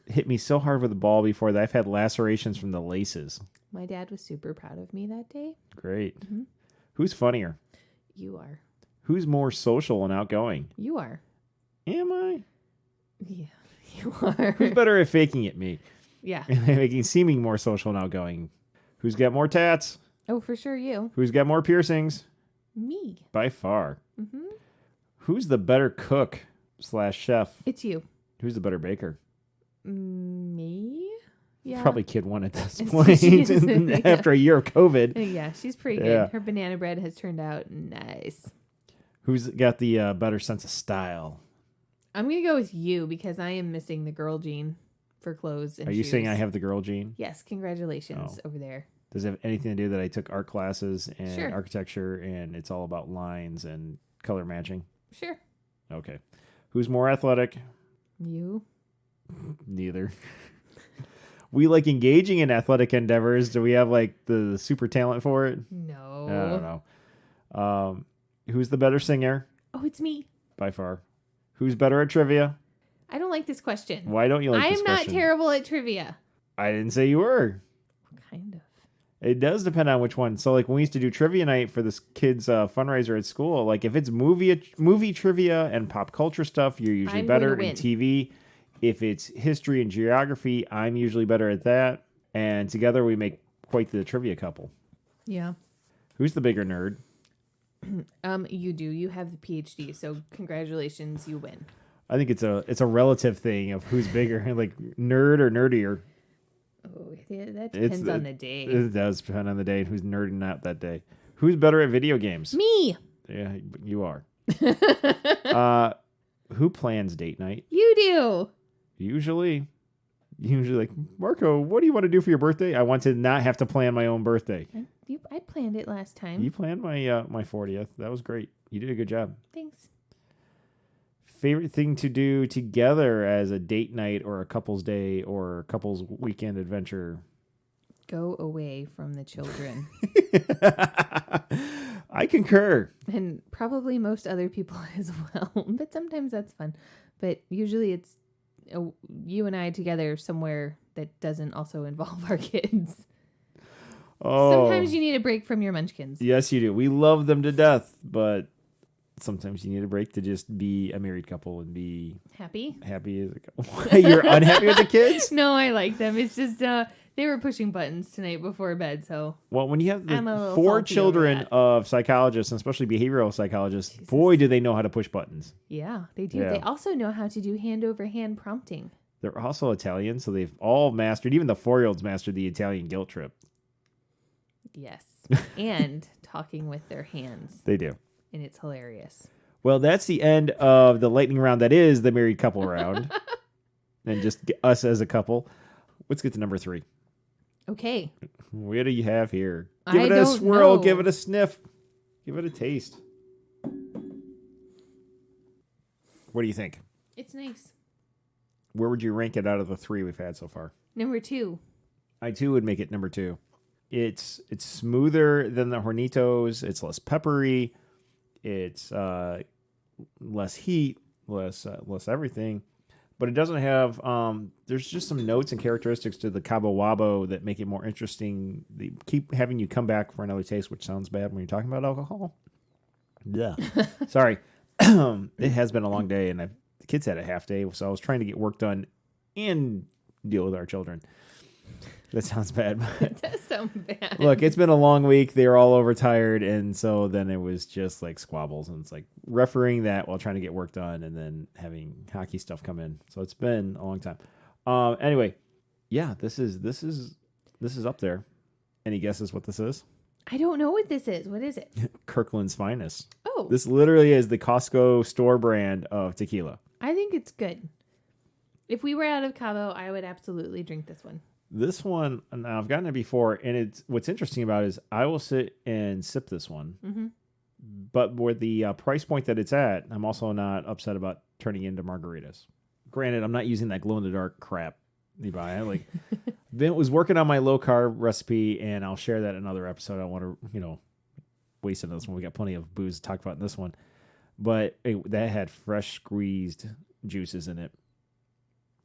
hit me so hard with the ball before that I've had lacerations from the laces. My dad was super proud of me that day. Great. Mm-hmm. Who's funnier? You are. Who's more social and outgoing? You are. Am I? Yeah, you are. Who's better at faking it? Me. Yeah. Seeming more social and outgoing. Who's got more tats? Oh, for sure, you. Who's got more piercings? Me. By far. Mm-hmm. Who's the better cook / chef? It's you. Who's the better baker? Me? Yeah. Probably kid one at this She point is, yeah. after a year of COVID. Yeah, she's pretty Yeah. good. Her banana bread has turned out nice. Who's got the better sense of style? I'm going to go with you because I am missing the girl gene for clothes and Are you shoes. saying I have the girl gene? Yes, congratulations Oh. over there. Does it have anything to do that I took art classes and Sure. architecture and it's all about lines and color matching? Sure. Okay. Who's more athletic? You? Neither. We like engaging in athletic endeavors. Do we have like the super talent for it? No. I don't know. Who's the better singer? Oh, it's me. By far. Who's better at trivia? I don't like this question. Why don't you like this I'm not question? terrible at trivia. I didn't say you were. Kind of. It does depend on which one. So, like, when we used to do trivia night for this kid's fundraiser at school, like, if it's movie trivia and pop culture stuff, you're usually I'm going to better win. in TV. If it's history and geography, I'm usually better at that. And together we make quite the trivia couple. Yeah. Who's the bigger nerd? You do. You have the PhD, so congratulations, you win. I think it's a relative thing of who's bigger, like nerd or nerdier. Oh, yeah, that depends on the day. It does depend on the day and who's nerding out that day. Who's better at video games? Me. Yeah, you are. Who plans date night? You do. Usually like, Marco, what do you want to do for your birthday? I want to not have to plan my own birthday. I planned it last time. You planned my 40th. That was great. You did a good job. Thanks. Favorite thing to do together as a date night or a couple's day or a couple's weekend adventure? Go away from the children. I concur. And probably most other people as well. But sometimes that's fun. But usually it's you and I together somewhere that doesn't also involve our kids. Oh, Sometimes you need a break from your munchkins. yes, you do. We love them to death, but sometimes you need a break to just be a married couple and be Happy? happy as a couple. You're unhappy with the kids? No, I like them. It's just they were pushing buttons tonight before bed, so Well, when you have I'm a the little 4 salty over children that. of psychologists, and especially behavioral psychologists, boy, do they know how to push buttons. yeah, they do. Yeah. They also know how to do hand over hand prompting. They're also Italian, so they've all mastered, even the 4-year-olds mastered the Italian guilt trip. Yes. And talking with their hands. They do. And it's hilarious. Well, that's the end of the lightning round that is the married couple round. And just us as a couple. Let's get to number 3. Okay. What do you have here? Give I it a don't swirl. know. Give it a sniff. Give it a taste. What do you think? It's nice. Where would you rank it out of the 3 we've had so far? Number 2. I too would make it number 2. It's smoother than the Hornitos. It's less peppery. It's less heat, less everything. But it doesn't have. There's just some notes and characteristics to the Cabo Wabo that make it more interesting. They keep having you come back for another taste, which sounds bad when you're talking about alcohol. Yeah, sorry. It has been a long day, and the kids had a half day, so I was trying to get work done and deal with our children. That sounds bad. It does sound bad. Look, it's been a long week. They were all overtired, and so then it was just like squabbles, and it's like refereeing that while trying to get work done, and then having hockey stuff come in. So it's been a long time. Anyway, yeah, this is up there. Any guesses what this is? I don't know what this is. What is it? Kirkland's Finest. Oh. This literally is the Costco store brand of tequila. I think it's good. If we were out of Cabo, I would absolutely drink this one. This one, now I've gotten it before, and it's what's interesting about it is I will sit and sip this one. Mm-hmm. But with the price point that it's at, I'm also not upset about turning into margaritas. Granted, I'm not using that glow-in-the-dark crap you buy. Was working on my low-carb recipe, and I'll share that in another episode. I don't want to, waste it on this one. We got plenty of booze to talk about in this one. But that had fresh squeezed juices in it.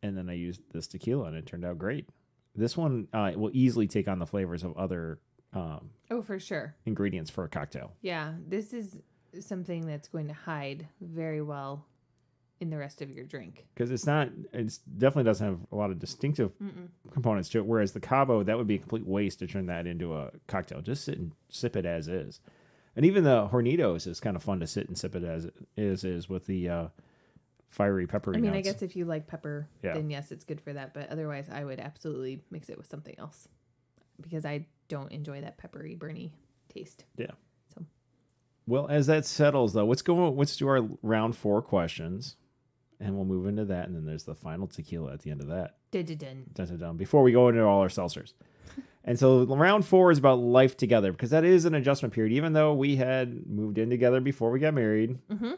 And then I used this tequila, and it turned out great. This one will easily take on the flavors of other for sure. ingredients for a cocktail. Yeah, this is something that's going to hide very well in the rest of your drink. Because it definitely doesn't have a lot of distinctive components to it. Whereas the Cabo, that would be a complete waste to turn that into a cocktail. Just sit and sip it as is. And even the Hornitos is kind of fun to sit and sip it as it is with the fiery peppery notes. I guess if you like pepper, then yes, it's good for that. But otherwise, I would absolutely mix it with something else because I don't enjoy that peppery, burny taste. Yeah. So, well, as that settles, though, let's do our round 4 questions, and we'll move into that. And then there's the final tequila at the end of that. Dun. Before we go into all our seltzers. And so round 4 is about life together because that is an adjustment period, even though we had moved in together before we got married. Mm-hmm.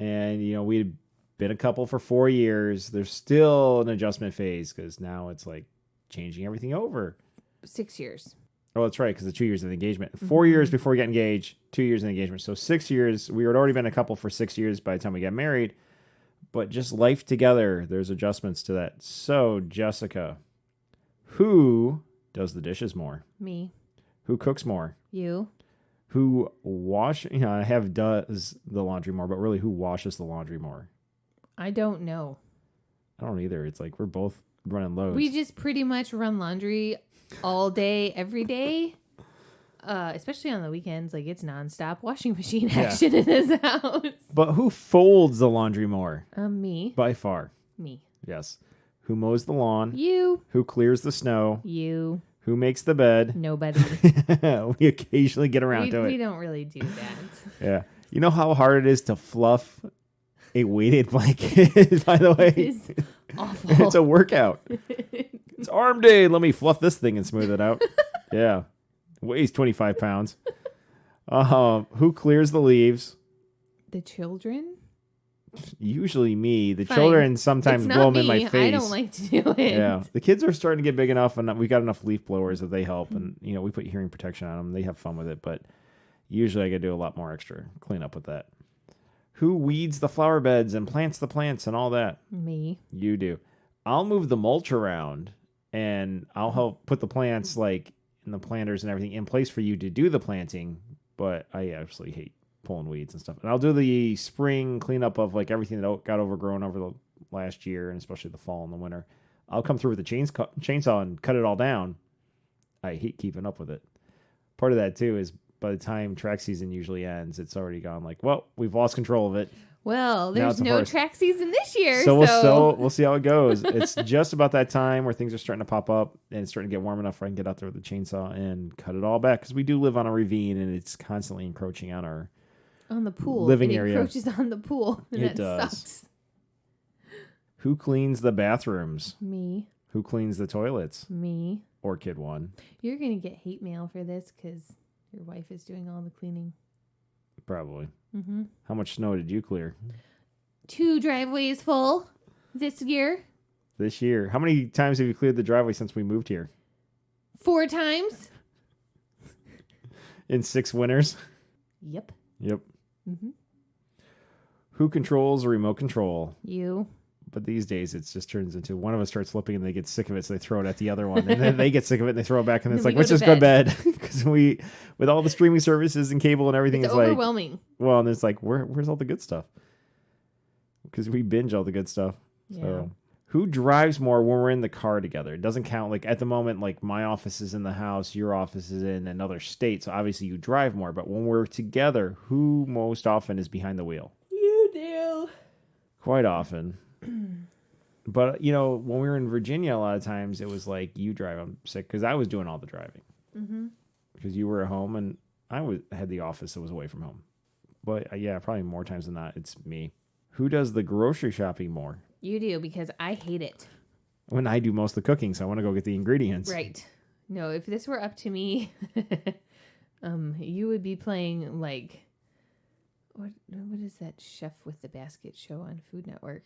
And, we had been a couple for 4 years. There's still an adjustment phase because now it's like changing everything over. 6 years. Oh, that's right, because the 2 years of the engagement. 4 years before we got engaged, 2 years in engagement. So 6 years. We had already been a couple for 6 years by the time we got married. But just life together, there's adjustments to that. So, Jessica, who does the dishes more? Me. Who cooks more? You. Who does the laundry more, but really who washes the laundry more? I don't know. I don't either. It's like we're both running loads. We just pretty much run laundry all day, every day. Especially on the weekends. Like it's nonstop washing machine action in this house. But who folds the laundry more? Me. By far. Me. Yes. Who mows the lawn? You. Who clears the snow? You. Who makes the bed? Nobody. We occasionally get around to it. We don't really do that. Yeah. You know how hard it is to fluff a weighted blanket, by the way? It's awful. It's a workout. It's arm day. Let me fluff this thing and smooth it out. Yeah. Weighs 25 pounds. Who clears the leaves? The children? Usually me. The Fine. Children sometimes It's blow not them in my me. face. I don't like to do it. Yeah. The kids are starting to get big enough, and we got enough leaf blowers that they help. And, we put hearing protection on them. They have fun with it. But usually I got to do a lot more extra cleanup with that. Who weeds the flower beds and plants the plants and all that? Me. You do. I'll move the mulch around, and I'll help put the plants, like, in the planters and everything in place for you to do the planting. But I absolutely hate pulling weeds and stuff. And I'll do the spring cleanup of, like, everything that got overgrown over the last year, and especially the fall and the winter. I'll come through with the chainsaw and cut it all down. I hate keeping up with it. Part of that, too, is by the time track season usually ends, it's already gone like, well, we've lost control of it. Well, Now there's it's a no horse. track season this year, So so we'll see how it goes. It's just about that time where things are starting to pop up and it's starting to get warm enough where I can get out there with the chainsaw and cut it all back because we do live on a ravine and it's constantly encroaching on our on the pool. living it area. encroaches on the pool, and It that does. sucks. Who cleans the bathrooms? Me. Who cleans the toilets? Me. Orchid one. You're going to get hate mail for this because your wife is doing all the cleaning. Probably. Mm-hmm. How much snow did you clear 2 driveways full this year. this year? How many times have you cleared the driveway since we moved here? 4 times. In 6 winters? Yep. Yep. Mm-hmm. Who controls the remote control? You. But these days, it just turns into one of us starts flipping and they get sick of it, so they throw it at the other one. And then they get sick of it and they throw it back. And it's Then like, we let's go just to go to bed. Because with all the streaming services and cable and everything, It's it's like, overwhelming. well, and it's like, where's all the good stuff? Because we binge all the good stuff. Yeah. So, who drives more when we're in the car together? It doesn't count. Like at the moment, like my office is in the house, your office is in another state. So obviously you drive more. But when we're together, who most often is behind the wheel? You do. Quite often. But, you know, when we were in Virginia, a lot of times it was like, you drive, I'm sick, because I was doing all the driving. Mm-hmm. Because you were at home and I had the office that was away from home. But, yeah, probably more times than not, it's me. Who does the grocery shopping more? You do, because I hate it. When I do most of the cooking, so I want to go get the ingredients. Right. No, if this were up to me, you would be playing, like, what is that chef with the basket show on Food Network?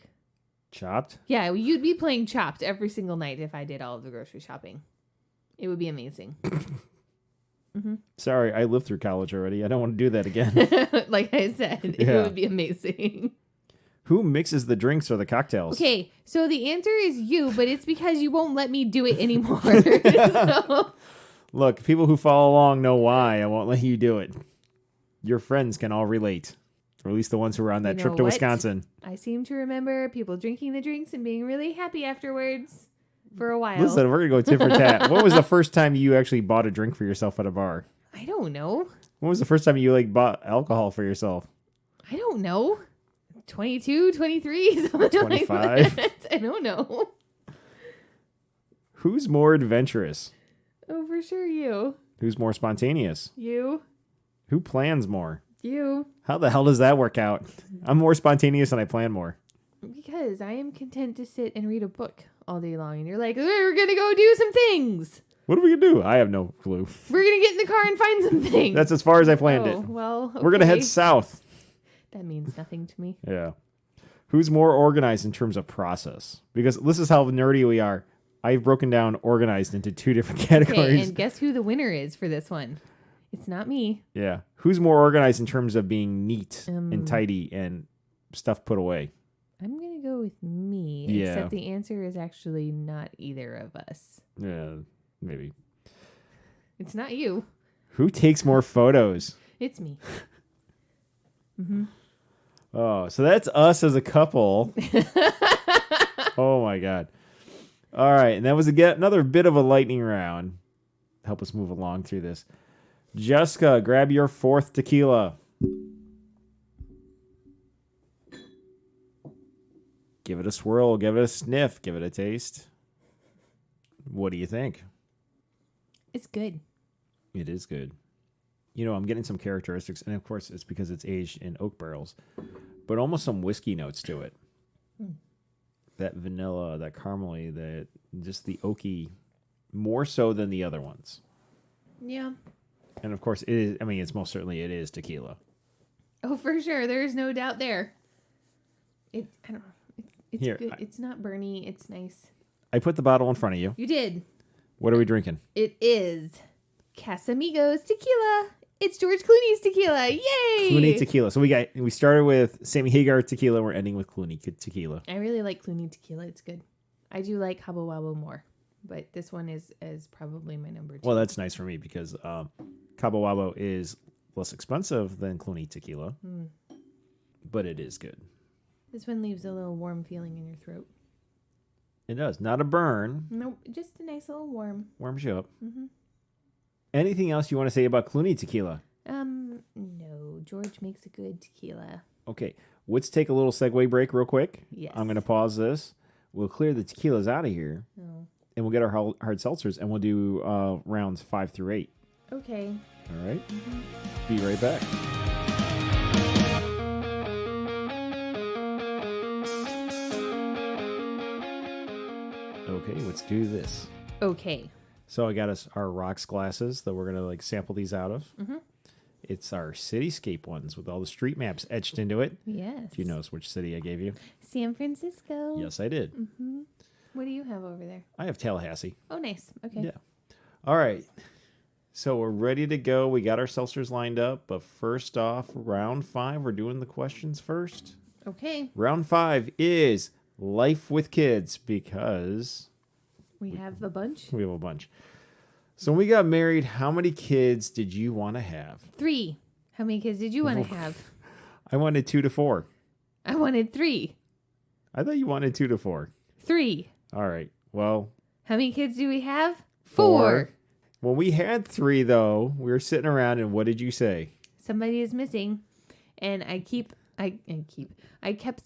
Chopped? Yeah, you'd be playing Chopped every single night if I did all of the grocery shopping. It would be amazing. Mm-hmm. Sorry, I lived through college already. I don't want to do that again. Like I said, it would be amazing. Who mixes the drinks or the cocktails? Okay, so the answer is you, but it's because you won't let me do it anymore. So, Look, people who follow along know why I won't let you do it. Your friends can all relate. Or at least the ones who were on that You trip know to what? Wisconsin. I seem to remember people drinking the drinks and being really happy afterwards for a while. Listen, we're going to go tit for tat. What was the first time you actually bought a drink for yourself at a bar? I don't know. When was the first time you bought alcohol for yourself? I don't know. 22, 23, something 25? like that. I don't know. Who's more adventurous? Oh, for sure you. Who's more spontaneous? You. Who plans more? You. How the hell does that work out? I'm more spontaneous and I plan more. Because I am content to sit and read a book all day long. And you're like, we're going to go do some things. What are we going to do? I have no clue. We're going to get in the car and find some things. That's as far as I planned it. Well, We're going to okay. head south. That means nothing to me. Yeah. Who's more organized in terms of process? Because this is how nerdy we are. I've broken down organized into 2 different categories. Okay, and guess who the winner is for this one? It's not me. Yeah. Who's more organized in terms of being neat and tidy and stuff put away? I'm going to go with me. Yeah. Except the answer is actually not either of us. Yeah, maybe. It's not you. Who takes more photos? It's me. Mm-hmm. Oh, so that's us as a couple. Oh, my God. All right. And that was another bit of a lightning round. Help us move along through this. Jessica, grab your 4th tequila. Give it a swirl. Give it a sniff. Give it a taste. What do you think? It's good. It is good. You know, I'm getting some characteristics, and of course, it's because it's aged in oak barrels, but almost some whiskey notes to it. That vanilla, that caramely, that just the oaky, more so than the other ones. Yeah. And of course, it is. I mean, it's most certainly it is tequila. Oh, for sure. There's no doubt there. I don't know. It's Here, good. It's not burny. It's nice. I put the bottle in front of you. You did. What are we drinking? It is Casamigos tequila. It's George Clooney's tequila. Yay! Clooney tequila. So we started with Sammy Hagar tequila. We're ending with Clooney tequila. I really like Clooney tequila. It's good. I do like Cabo Wabo more, but this one is probably my number 2. Well, that's nice for me because Cabo Wabo is less expensive than Clooney tequila, but it is good. This one leaves a little warm feeling in your throat. It does. Not a burn. Nope, just a nice little warm. Warms you up. Mm-hmm. Anything else you want to say about Clooney tequila? No. George makes a good tequila. Okay. Let's take a little segue break real quick. Yes. I'm going to pause this. We'll clear the tequilas out of here, and we'll get our hard seltzers, and we'll do rounds 5 through 8. Okay. All right? Be right back. Okay, let's do this. Okay. So I got us our rocks glasses that we're going to sample these out of. Mm-hmm. It's our cityscape ones with all the street maps etched into it. Yes. Do you notice which city I gave you? San Francisco. Yes, I did. Mm-hmm. What do you have over there? I have Tallahassee. Oh, nice. Okay. Yeah. All right. So we're ready to go. We got our seltzers lined up. But first off, round 5, we're doing the questions first. Okay. Round 5 is life with kids because we have a bunch. We have a bunch. So when we got married, how many kids did you want to have? 3. How many kids did you want to have? I wanted 2 to 4. I wanted 3. I thought you wanted 2 to 4. 3. All right. Well. How many kids do we have? 4. When we had 3, though, we were sitting around, and what did you say? Somebody is missing, and I kept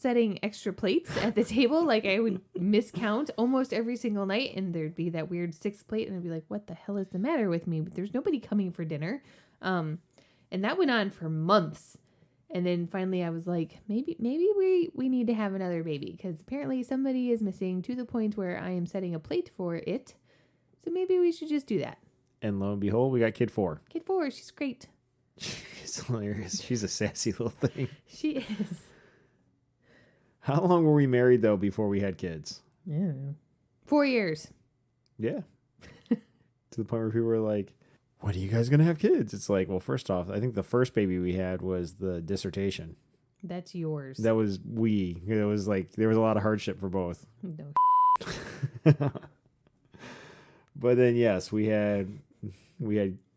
setting extra plates at the table. Like I would miscount almost every single night, and there'd be that weird 6th plate, and I'd be like, "What the hell is the matter with me?" But there's nobody coming for dinner, and that went on for months. And then finally, I was like, maybe we need to have another baby because apparently somebody is missing to the point where I am setting a plate for it. So maybe we should just do that. And lo and behold, we got kid 4. Kid 4, she's great. She's hilarious. She's a sassy little thing. She is. How long were we married, though, before we had kids? Yeah. 4 years. Yeah. To the point where people were like, when are you guys going to have kids? It's like, well, first off, I think the first baby we had was the dissertation. That's yours. That was we. It was like, there was a lot of hardship for both. No. But then, yes, we had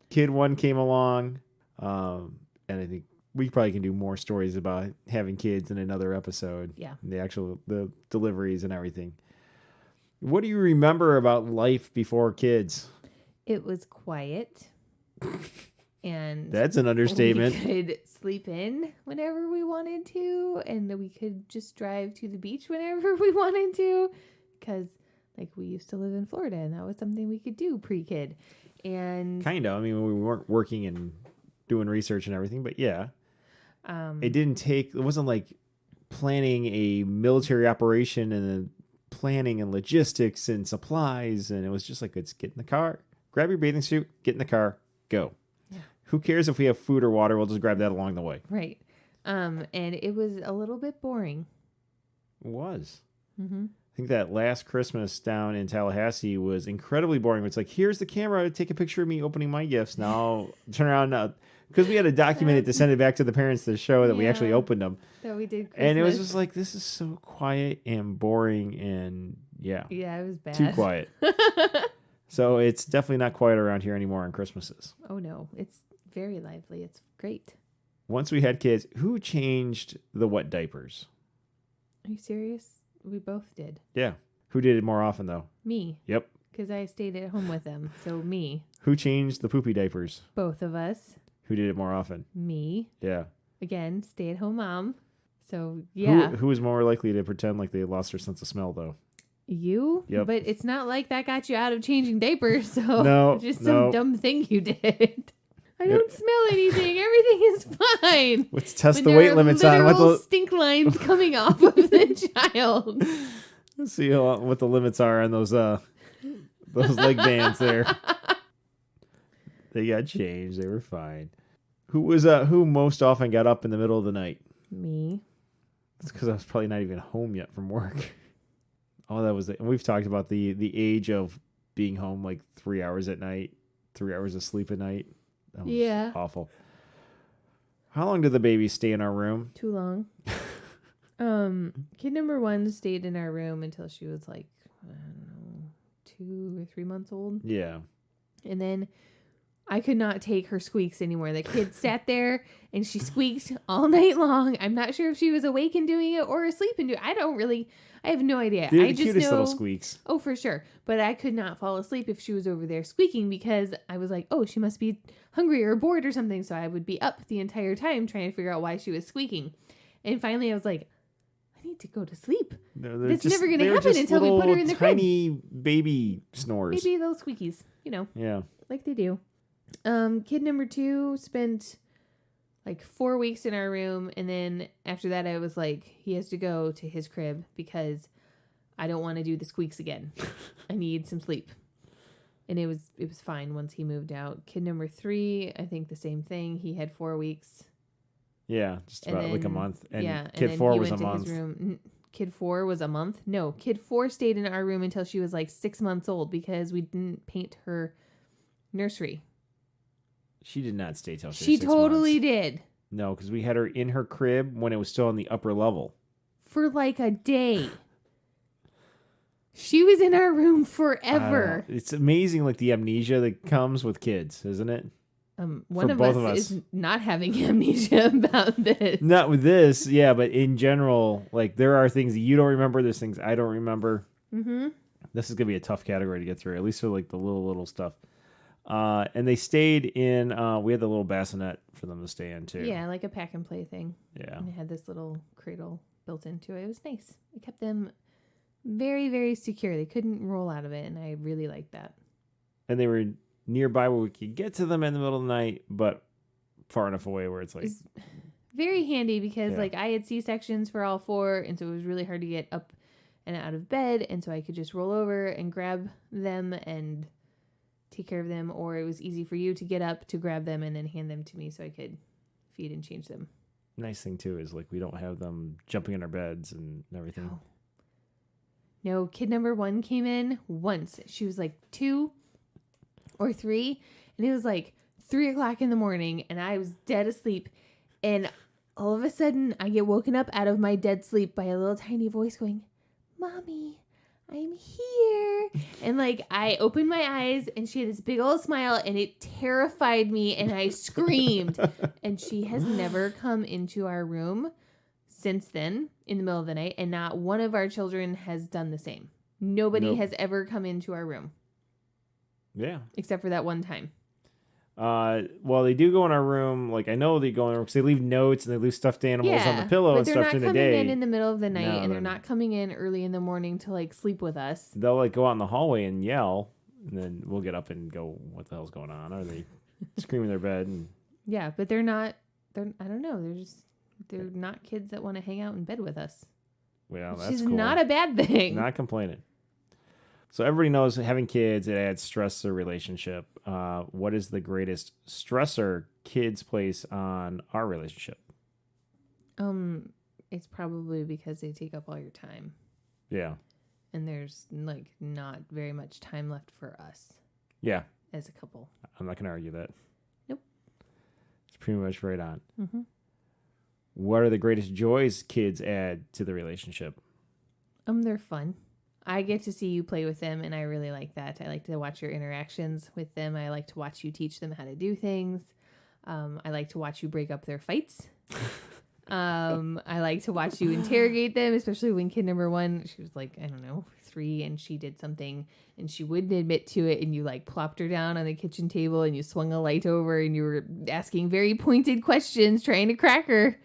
kid 1 came along. And I think we probably can do more stories about having kids in another episode. Yeah. The deliveries and everything. What do you remember about life before kids? It was quiet. And that's an understatement. We could sleep in whenever we wanted to, and we could just drive to the beach whenever we wanted to, because like we used to live in Florida, and that was something we could do pre-kid. And kind of. I mean, we weren't working and doing research and everything, but yeah, it wasn't like planning a military operation and then planning and logistics and supplies, and it was just like, let's get in the car, grab your bathing suit, get in the car, go. Yeah. Who cares if we have food or water? We'll just grab that along the way. Right. And it was a little bit boring. It was. Mm-hmm. I think that last Christmas down in Tallahassee was incredibly boring. It's like, here's the camera to take a picture of me opening my gifts. Now I'll turn around now. Because we had to document it to send it back to the parents to show that we actually opened them. That we did Christmas. And it was just like, this is so quiet and boring and yeah. Yeah, it was bad. Too quiet. So it's definitely not quiet around here anymore on Christmases. Oh no, it's very lively. It's great. Once we had kids, who changed the wet diapers? Are you serious? We both did. Yeah. Who did it more often though? Me. Yep. Because I stayed at home with them. So me. Who changed the poopy diapers? Both of us. Who did it more often? Me. Yeah. Again, stay at home mom. So yeah. Who was more likely to pretend like they lost their sense of smell though? You? Yep. But it's not like that got you out of changing diapers. So no, just some dumb thing you did. I don't smell anything. Everything is fine. Let's test the weight limits on what the stink lines coming off of the child. Let's see what the limits are on those leg bands there. They got changed. They were fine. Who most often got up in the middle of the night? Me. It's because I was probably not even home yet from work. Oh, that was it. And we've talked about the age of being home like 3 hours at night, 3 hours of sleep at night. That was awful. How long did the baby stay in our room? Too long. Kid number 1 stayed in our room until she was like, I don't know, 2 or 3 months old. Yeah. And then I could not take her squeaks anymore. The kid sat there and she squeaked all night long. I'm not sure if she was awake and doing it or asleep and doing it. I have no idea. They're I the just cutest know, little squeaks. Oh, for sure. But I could not fall asleep if she was over there squeaking because I was like, oh, she must be hungry or bored or something. So I would be up the entire time trying to figure out why she was squeaking. And finally I was like, I need to go to sleep. No, That's never going to happen until we put her in the crib. Tiny baby snores. Maybe little squeakies, Yeah. like they do. Kid number 2 spent like 4 weeks in our room. And then after that, I was like, he has to go to his crib because I don't want to do the squeaks again. I need some sleep. And it was fine once he moved out. Kid number 3, I think the same thing. He had 4 weeks. Yeah, just about then, like a month. And yeah, kid and 4 he was went a to month. His room. Kid 4 was a month. No, kid 4 stayed in our room until she was like 6 months old because we didn't paint her nursery. She did not stay till She 6 totally months. did. No, because we had her in her crib when it was still on the upper level. For like a day. She was in our room forever. It's amazing, like the amnesia that comes with kids, isn't it? One of us is not having amnesia about this. Not with this, yeah, but in general, like there are things that you don't remember. There's things I don't remember. Mm-hmm. This is gonna be a tough category to get through, at least for like the little stuff. And they stayed in. We had the little bassinet for them to stay in too. Yeah, like a pack and play thing. Yeah, and it had this little cradle built into it. It was nice. It kept them very, very secure. They couldn't roll out of it, and I really liked that. And they were nearby where we could get to them in the middle of the night, but far enough away where it's like very handy because like I had C-sections for all 4, and so it was really hard to get up and out of bed, and so I could just roll over and grab them and take care of them, or it was easy for you to get up to grab them and then hand them to me so I could feed and change them. Nice thing too is like we don't have them jumping in our beds and everything. No, kid number 1 came in once. She was like 2 or 3, and it was like 3 o'clock in the morning, and I was dead asleep, and all of a sudden I get woken up out of my dead sleep by a little tiny voice going, "Mommy, I'm here." And like I opened my eyes, and she had this big old smile, and it terrified me, and I screamed. And she has never come into our room since then in the middle of the night, and not one of our children has done the same. Nobody has ever come into our room. Yeah. Except for that one time. Well, they do go in our room. Like I know they go in because they leave notes and they leave stuffed animals on the pillow and stuff during the day. They're not coming in the middle of the night, No, and they're not coming in early in the morning to like sleep with us. They'll like go out in the hallway and yell, and then we'll get up and go, "What the hell's going on?" Or they scream in their bed. And yeah, but they're not. I don't know. They're not kids that want to hang out in bed with us. Well, that's Which is cool. not a bad thing. Not complaining. So everybody knows having kids, it adds stress to a relationship. What is the greatest stressor kids place on our relationship? It's probably because they take up all your time. Yeah. And there's like not very much time left for us. Yeah. As a couple. I'm not going to argue that. Nope. It's pretty much right on. Mm-hmm. What are the greatest joys kids add to the relationship? They're fun. I get to see you play with them, and I really like that. I like to watch your interactions with them. I like to watch you teach them how to do things. I like to watch you break up their fights. I like to watch you interrogate them, especially when kid number 1, she was like, I don't know, 3, and she did something, and she wouldn't admit to it, and you like plopped her down on the kitchen table, and you swung a light over, and you were asking very pointed questions, trying to crack her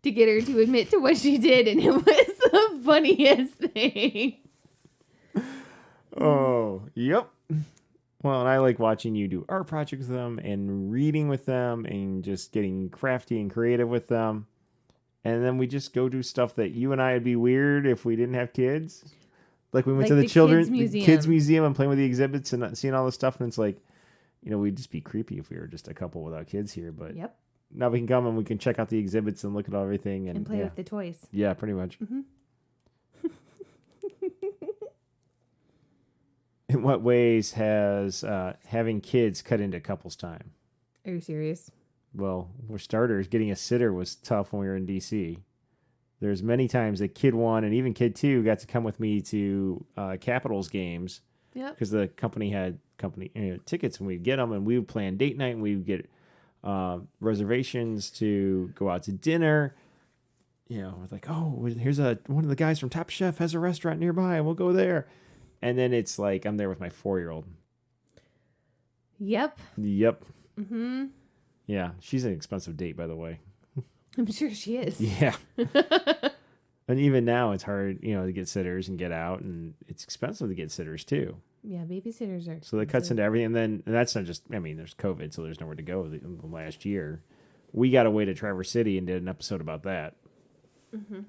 to get her to admit to what she did, and it was the funniest thing. Oh, yep. Well, and I like watching you do art projects with them and reading with them and just getting crafty and creative with them. And then we just go do stuff that you and I would be weird if we didn't have kids. Like we went to the kids museum and playing with the exhibits and seeing all this stuff. And it's like, we'd just be creepy if we were just a couple without kids here. But now we can come and we can check out the exhibits and look at everything. And play with the toys. Yeah, pretty much. Mm-hmm. In what ways has having kids cut into couples time? Are you serious? Well, for starters, getting a sitter was tough when we were in D.C. There's many times that kid 1 and even kid 2 got to come with me to Capitals games. Yep. Because the company had tickets, and we'd get them, and we would plan date night, and we would get reservations to go out to dinner. We're like, oh, here's one of the guys from Top Chef has a restaurant nearby, and we'll go there. And then it's like I'm there with my 4-year-old. Yep. Yep. Mm-hmm. Yeah, she's an expensive date, by the way. I'm sure she is. Yeah. And even now it's hard, to get sitters and get out, and it's expensive to get sitters too. Yeah, babysitters are. So that cuts into everything. And that's not just, there's COVID, so there's nowhere to go last year. We got away to Traverse City and did an episode about that. Mm-hmm.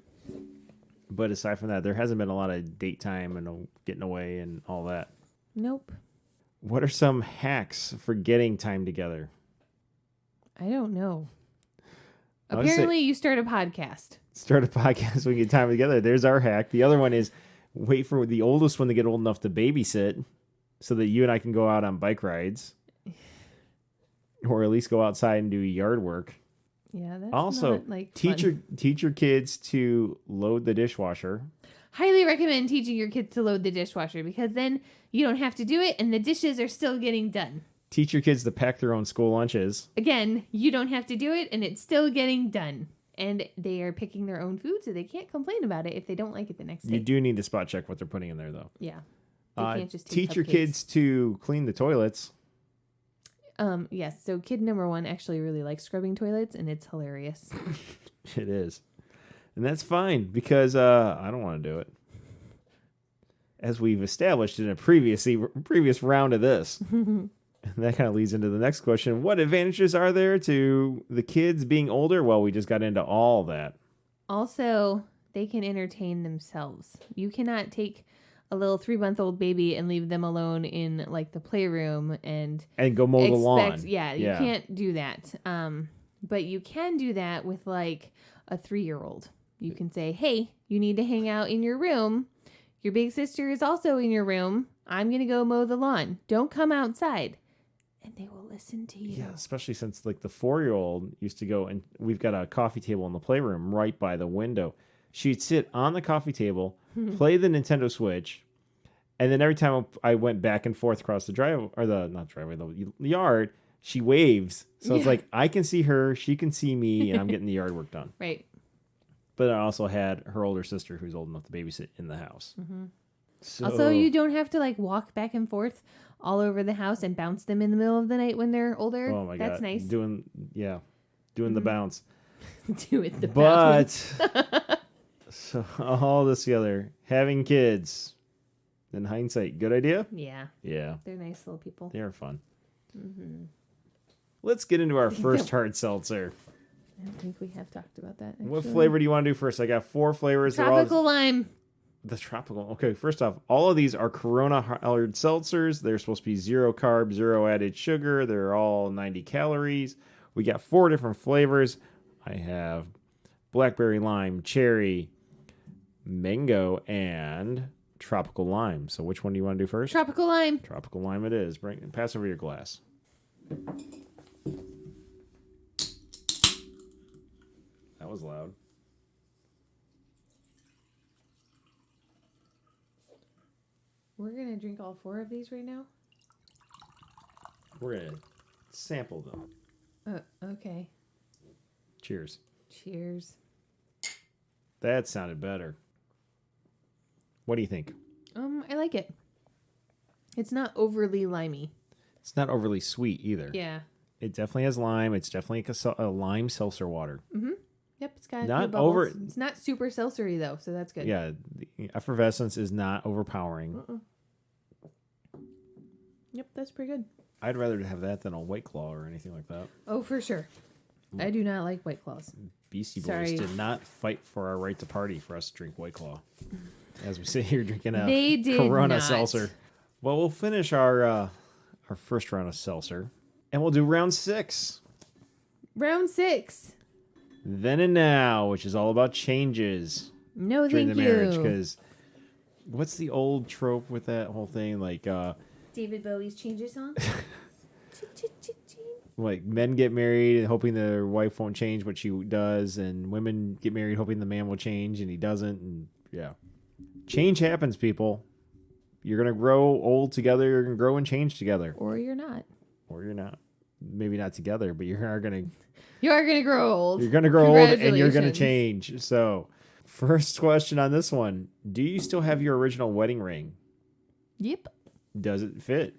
But aside from that, there hasn't been a lot of date time and getting away and all that. Nope. What are some hacks for getting time together? I don't know. Apparently, you start a podcast. Start a podcast, we get time together. There's our hack. The other one is wait for the oldest one to get old enough to babysit so that you and I can go out on bike rides. Or at least go outside and do yard work. Yeah, that's also not, like, teach your kids to load the dishwasher. Highly recommend teaching your kids to load the dishwasher because then you don't have to do it and the dishes are still getting done. Teach your kids to pack their own school lunches. Again, you don't have to do it and it's still getting done. And they are picking their own food, so they can't complain about it if they don't like it the next day. You do need to spot check what they're putting in there, though. Yeah. They can't just teach your kids to clean the toilets. Yes. So kid number 1 actually really likes scrubbing toilets, and it's hilarious. It is. And that's fine, because I don't want to do it. As we've established in a previous round of this. And that kind of leads into the next question. What advantages are there to the kids being older? Well, we just got into all that. Also, they can entertain themselves. You cannot take a little 3-month-old baby and leave them alone in like the playroom and go mow the lawn. Yeah, you can't do that. But you can do that with like a 3-year-old. You can say, hey, you need to hang out in your room. Your big sister is also in your room. I'm going to go mow the lawn. Don't come outside. And they will listen to you. Yeah, especially since like the 4-year-old used to go, and we've got a coffee table in the playroom right by the window. She'd sit on the coffee table, play the Nintendo Switch, and then every time I went back and forth across the the yard, she waves. So it's like I can see her, she can see me, and I'm getting the yard work done. Right. But I also had her older sister who's old enough to babysit in the house. Mm-hmm. So, also, you don't have to like walk back and forth all over the house and bounce them in the middle of the night when they're older. Oh my God. That's nice. Doing the bounce. Doing the bounce. But so all this together, having kids, in hindsight, good idea? Yeah. Yeah. They're nice little people. They are fun. Mm-hmm. Let's get into our first hard seltzer. I don't think we have talked about that. Actually. What flavor do you want to do first? I got 4 flavors. Tropical lime. The tropical. Okay, first off, all of these are Corona hard seltzers. They're supposed to be 0 carb, 0 added sugar. They're all 90 calories. We got 4 different flavors. I have blackberry lime, cherry, mango, and tropical lime. So which one do you want to do first? Tropical lime. Tropical lime it is. Pass over your glass. That was loud. We're going to drink all 4 of these right now? We're going to sample them. Okay. Cheers. Cheers. That sounded better. What do you think? I like it. It's not overly limey. It's not overly sweet either. Yeah. It definitely has lime. It's definitely a lime seltzer water. Mm-hmm. Yep, it's got not good bubbles. over. It's not super seltzery though, so that's good. Yeah, the effervescence is not overpowering. Yep, that's pretty good. I'd rather have that than a White Claw or anything like that. Oh, for sure. I do not like White Claws. Beastie Boys Sorry. did not fight for our right to party for us to drink White Claw. As we sit here drinking a They did Corona not. seltzer. Well, we'll finish our first round of seltzer, and we'll do round 6. Round 6. Then and now, which is all about changes No, during thank the you. marriage. Because what's the old trope with that whole thing? Like, David Bowie's Changes song? like men get married and hoping their wife won't change what she does, and women get married hoping the man will change and he doesn't. And yeah, change happens, people. You're gonna grow old together. You're gonna grow and change together, Or you're not. or you're not. Maybe not together, but you are gonna. You are going to grow old. You're gonna grow old and you're gonna Congratulations. change. So, first question on this one: do you still have your original wedding ring? Yep. Does it fit?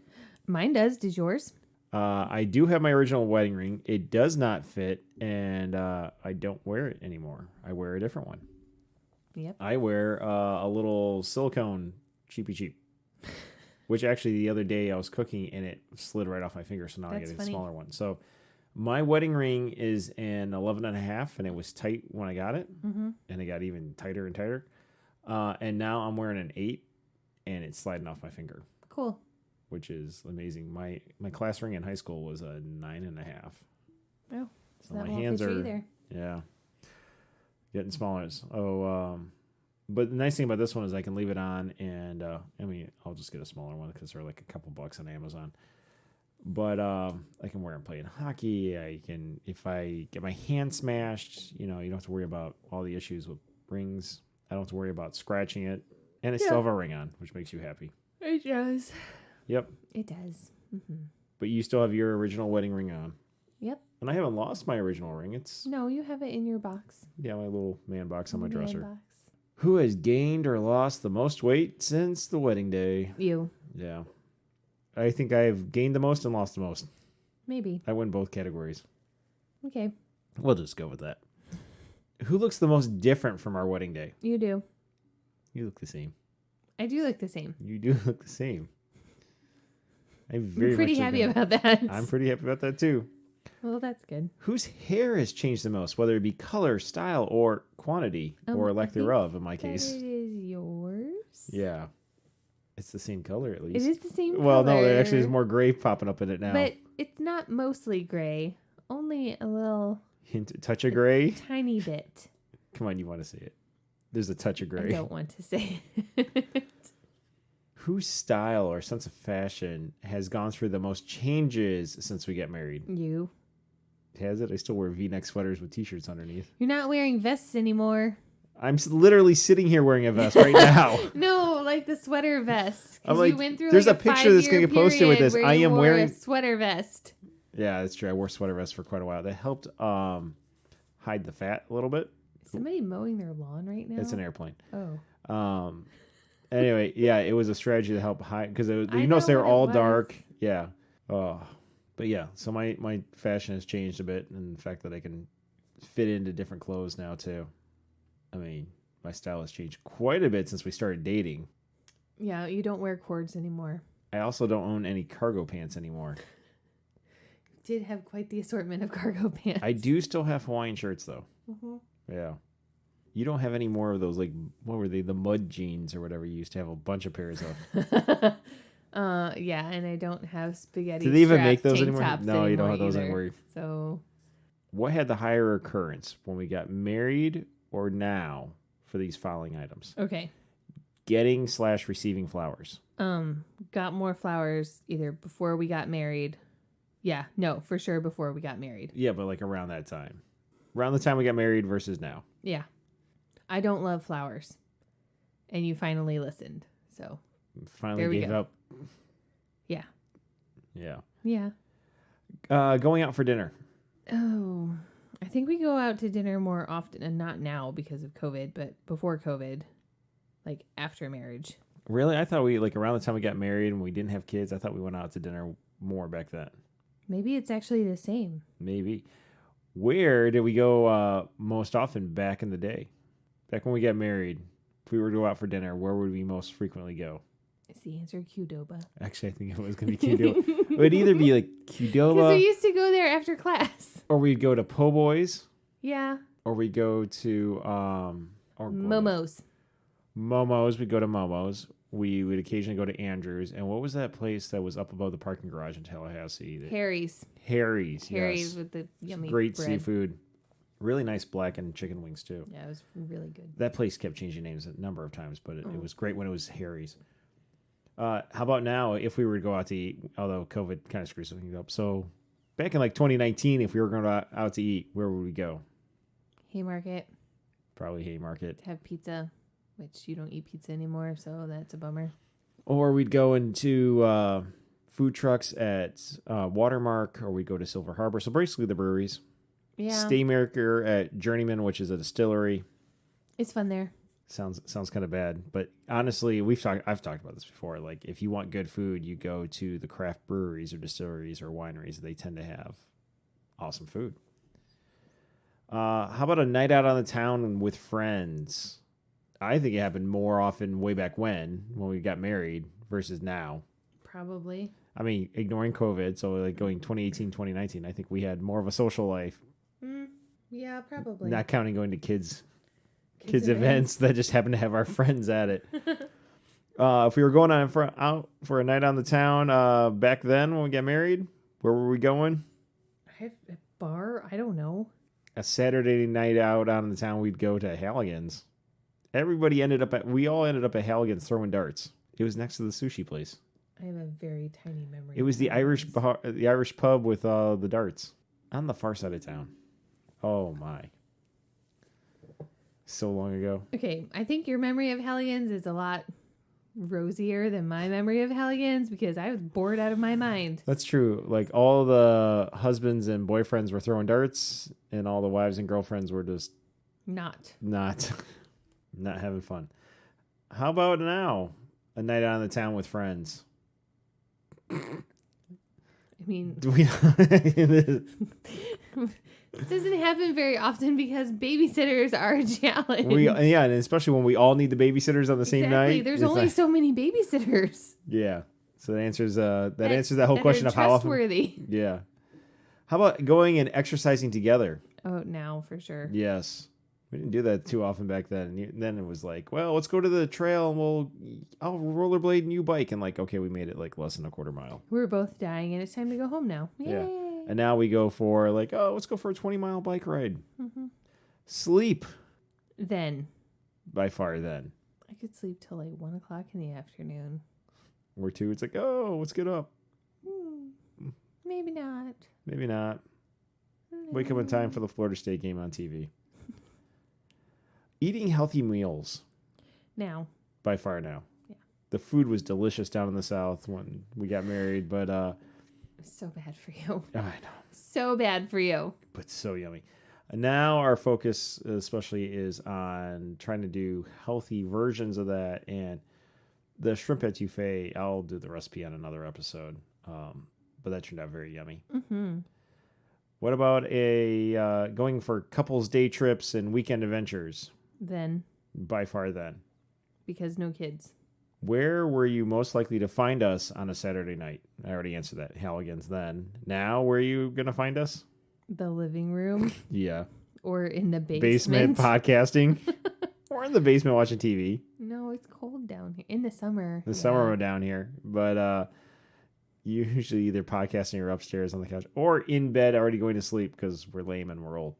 Mine does. Does yours? I do have my original wedding ring. It does not fit, and I don't wear it anymore. I wear a different one. Yep. I wear a little silicone cheapy cheap, which actually the other day I was cooking and it slid right off my finger, so now I That's get a funny. smaller one. So my wedding ring is an 11.5, and it was tight when I got it, and it got even tighter and tighter. And now I'm wearing an 8, and it's sliding off my finger. Cool. Which is amazing. My class ring in high school was a 9.5. Oh, so my hands are either. Getting smaller. But the nice thing about this one is I can leave it on, and I'll just get a smaller one because they're like a couple bucks on Amazon. But I can wear them playing hockey. I can, if I get my hand smashed, you don't have to worry about all the issues with rings. I don't have to worry about scratching it, and I still have a ring on, which makes you happy. It does. Yep. It does. Mm-hmm. But you still have your original wedding ring on. Yep. And I haven't lost my original ring. It's No, you have it in your box. my little man box on my dresser. Box. Who has gained or lost the most weight since the wedding day? You. Yeah. I think I've gained the most and lost the most. Maybe. I win both categories. Okay. We'll just go with that. Who looks the most different from our wedding day? You do. You look the same. I do look the same. You do look the same. I'm pretty happy about that. I'm pretty happy about that too. Well, that's good. Whose hair has changed the most, whether it be color, style, or quantity, or lack thereof in my case? It is yours. Yeah. It's the same color at least. It is the same color. Well, no, there actually is more gray popping up in it now. But it's not mostly gray. Only a little... touch of gray? Tiny bit. Come on, you want to say it. There's a touch of gray. I don't want to say it. Whose style or sense of fashion has gone through the most changes since we got married? You. Has it? I still wear V-neck sweaters with t-shirts underneath. You're not wearing vests anymore. I'm literally sitting here wearing a vest right now. No, like the sweater vest. I'm like, you went through there's like a picture that's going to get posted with this. I am wearing a sweater vest. Yeah, that's true. I wore sweater vests for quite a while. That helped hide the fat a little bit. Is somebody mowing their lawn right now? It's an airplane. Oh. Anyway, yeah, it was a strategy to help hide because you notice they were all dark. Yeah. Oh, but yeah. So my fashion has changed a bit, and the fact that I can fit into different clothes now too. I mean, my style has changed quite a bit since we started dating. Yeah, you don't wear cords anymore. I also don't own any cargo pants anymore. You did have quite the assortment of cargo pants. I do still have Hawaiian shirts though. Mm-hmm. Yeah. You don't have any more of those, like, what were they? The mud jeans or whatever you used to have a bunch of pairs of. Yeah, and I don't have spaghetti. Do they even make those tank anymore? tops No, you don't have those either. anymore. So, What had the higher occurrence when we got married or now for these following items? okay. Getting/receiving flowers. Got more flowers either before we got married. Yeah, no, for sure before we got married. Yeah, but like around that time. Around the time we got married versus now. Yeah. I don't love flowers. And you finally listened. So, Finally there we gave go. up. Yeah. Yeah. Yeah. Going out for dinner. Oh, I think we go out to dinner more often, and not now because of COVID, but before COVID, like after marriage. Really? I thought we, like around the time we got married and we didn't have kids, I thought we went out to dinner more back then. Maybe it's actually the same. Maybe. Where did we go most often back in the day? Back when we got married, if we were to go out for dinner, where would we most frequently go? Is the answer Qdoba? Actually, I think it was going to be Qdoba. It would either be like Because Qdoba, we used to go there after class. or we'd go to Po' Boys, Yeah. or we'd go to Momo's. Momo's. We'd go to Momo's. We would occasionally go to Andrew's. And what was that place that was up above the parking garage in Tallahassee? Harry's. Harry's, Harry's yes. with the yummy Great bread. seafood. Really nice blackened chicken wings, too. Yeah, it was really good. That place kept changing names a number of times, but it was great when it was Harry's. How about now, if we were to go out to eat, although COVID kind of screws things up. So back in like 2019, if we were going out to eat, where would we go? Haymarket. Probably Haymarket. To have pizza, which you don't eat pizza anymore, so that's a bummer. Or we'd go into food trucks at Watermark, or we'd go to Silver Harbor. So basically the breweries. Yeah. Staymaker at Journeyman, which is a distillery. It's fun there. Sounds kind of bad, but honestly, I've talked about this before. Like, if you want good food, you go to the craft breweries or distilleries or wineries. They tend to have awesome food. How about a night out on the town with friends? I think it happened more often way back when we got married versus now. Probably. I mean, ignoring COVID, so like going 2018, 2019, I think we had more of a social life. Yeah, probably. Not counting going to kids events that just happen to have our friends at it. If we were going out for a night on the town back then when we got married, where were we going? A bar? I don't know. A Saturday night out on the town, we'd go to Halligan's. We all ended up at Halligan's throwing darts. It was next to the sushi place. I have a very tiny memory. It was the Irish bar, the Irish pub with the darts on the far side of town. Oh my. So long ago. Okay, I think your memory of Halligan's is a lot rosier than my memory of Halligan's because I was bored out of my mind. That's true. Like, all the husbands and boyfriends were throwing darts, and all the wives and girlfriends were just not having fun. How about now? A night out on the town with friends. I mean, it doesn't happen very often because babysitters are a challenge. And especially when we all need the babysitters on the same night. There's only so many babysitters. Yeah. So that answers that whole question of how often. Trustworthy. Yeah. How about going and exercising together? Oh, now for sure. Yes. We didn't do that too often back then. Then it was like, well, let's go to the trail and I'll rollerblade and you bike. And like, okay, we made it like less than a quarter mile. We were both dying and it's time to go home now. Yay. Yeah. And now we go for like, let's go for a 20-mile bike ride. Mm-hmm. Sleep. Then. By far then. I could sleep till like 1 o'clock in the afternoon. Or 2, it's like, let's get up. Maybe not. Maybe not. Wake up in time for the Florida State game on TV. Eating healthy meals. Now. By far now. Yeah. The food was delicious down in the South when we got married, but so bad for you. I know. So bad for you. But so yummy. And now our focus especially is on trying to do healthy versions of that. And the shrimp etouffee, I'll do the recipe on another episode. But that turned out very yummy. Mm-hmm. What about going for couples day trips and weekend adventures? Then. By far then. Because no kids. Where were you most likely to find us on a Saturday night? I already answered that. Halligan's then. Now, where are you going to find us? The living room. Yeah. Or in the basement podcasting. Or in the basement watching TV. No, it's cold down here. In the summer. Summer we're down here. But usually either podcasting or upstairs on the couch. Or in bed already going to sleep because we're lame and we're old.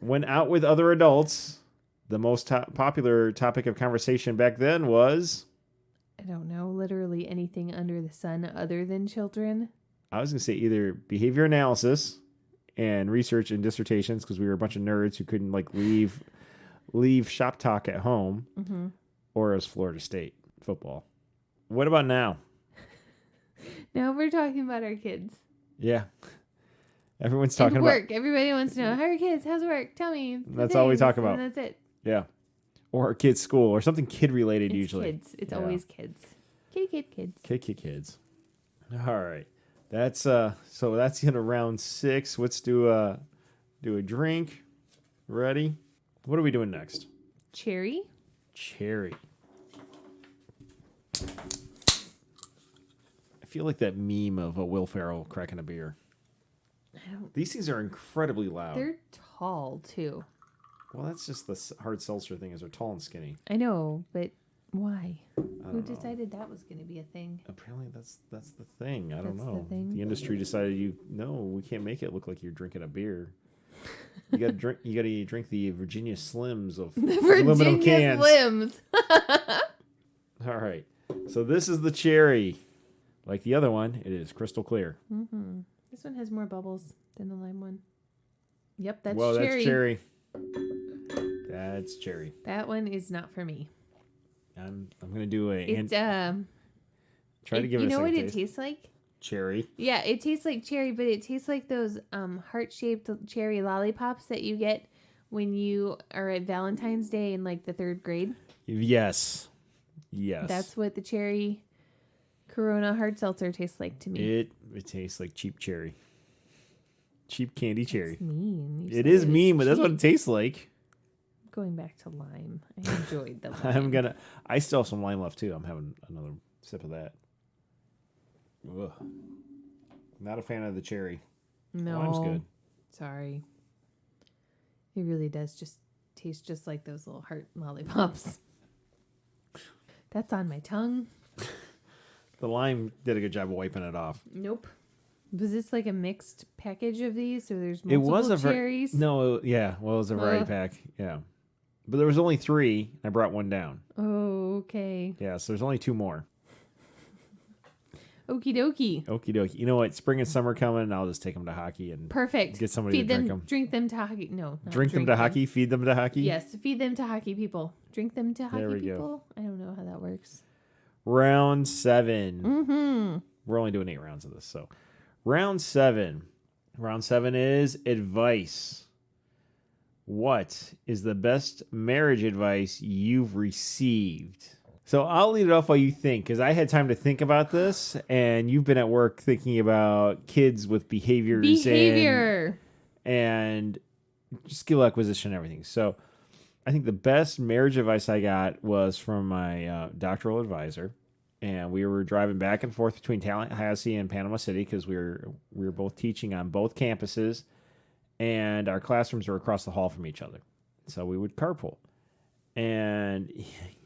When out with other adults, the most popular topic of conversation back then was... I don't know, literally anything under the sun other than children. I was going to say either behavior analysis and research and dissertations because we were a bunch of nerds who couldn't like leave shop talk at home, or as Florida State football. What about now? Now we're talking about our kids. Yeah. Everyone's talking about work. About... Everybody wants to know, how are your kids? How's work? Tell me. That's all we talk about. And that's it. Yeah. Or kids' school or something kid-related usually. Kids. It's always kids. Kids. Kids. All right. That's so that's in round 6. Let's do a drink. Ready? What are we doing next? Cherry. I feel like that meme of a Will Ferrell cracking a beer. These things are incredibly loud. They're tall too. Well, that's just the hard seltzer thing, is they're tall and skinny. I know, but why? Who decided that was going to be a thing? Apparently that's the thing. I don't know. The thing? The industry decided we can't make it look like you're drinking a beer. You got to drink the Virginia Slims of aluminum cans. Slims. All right. So this is the cherry. Like the other one, it is crystal clear. Mm-hmm. This one has more bubbles than the lime one. Yep, that's cherry. That's cherry. That's cherry. That one is not for me. I'm gonna do a. It's try to give it. You know what taste. It tastes like? Cherry. Yeah, it tastes like cherry, but it tastes like those heart-shaped cherry lollipops that you get when you are at Valentine's Day in like the 3rd grade? Yes. Yes. That's what the cherry Corona hard seltzer tastes like to me. It tastes like cheap cherry. Cheap candy cherry. That's mean. It is mean, but that's what it tastes like. Going back to lime. I enjoyed the lime. I still have some lime left too. I'm having another sip of that. Ugh. Not a fan of the cherry. No. Lime's good. Sorry. It really does just taste just like those little heart lollipops. That's on my tongue. The lime did a good job of wiping it off. Nope. Was this like a mixed package of these? So there's multiple cherries? No, yeah. Well, it was a variety pack. Yeah. But there was only 3. I brought one down. Oh, okay. Yeah, so there's only 2 more. Okie dokie. Okie dokie. You know what? Spring and summer coming, I'll just take them to hockey and perfect. Get somebody to drink them. Drink them to hockey. No. Drink them to hockey? Feed them to hockey? Yes, feed them to hockey people. Drink them to hockey there we people. Go. I don't know how that works. Round 7. Mm-hmm. We're only doing 8 rounds of this, so. Round 7. Round 7 is advice. What is the best marriage advice you've received? So I'll lead it off while you think, because I had time to think about this, and you've been at work thinking about kids with behaviors and skill acquisition and everything. So I think the best marriage advice I got was from my doctoral advisor, and we were driving back and forth between Tallahassee and Panama City because we were both teaching on both campuses, and our classrooms were across the hall from each other. So we would carpool. And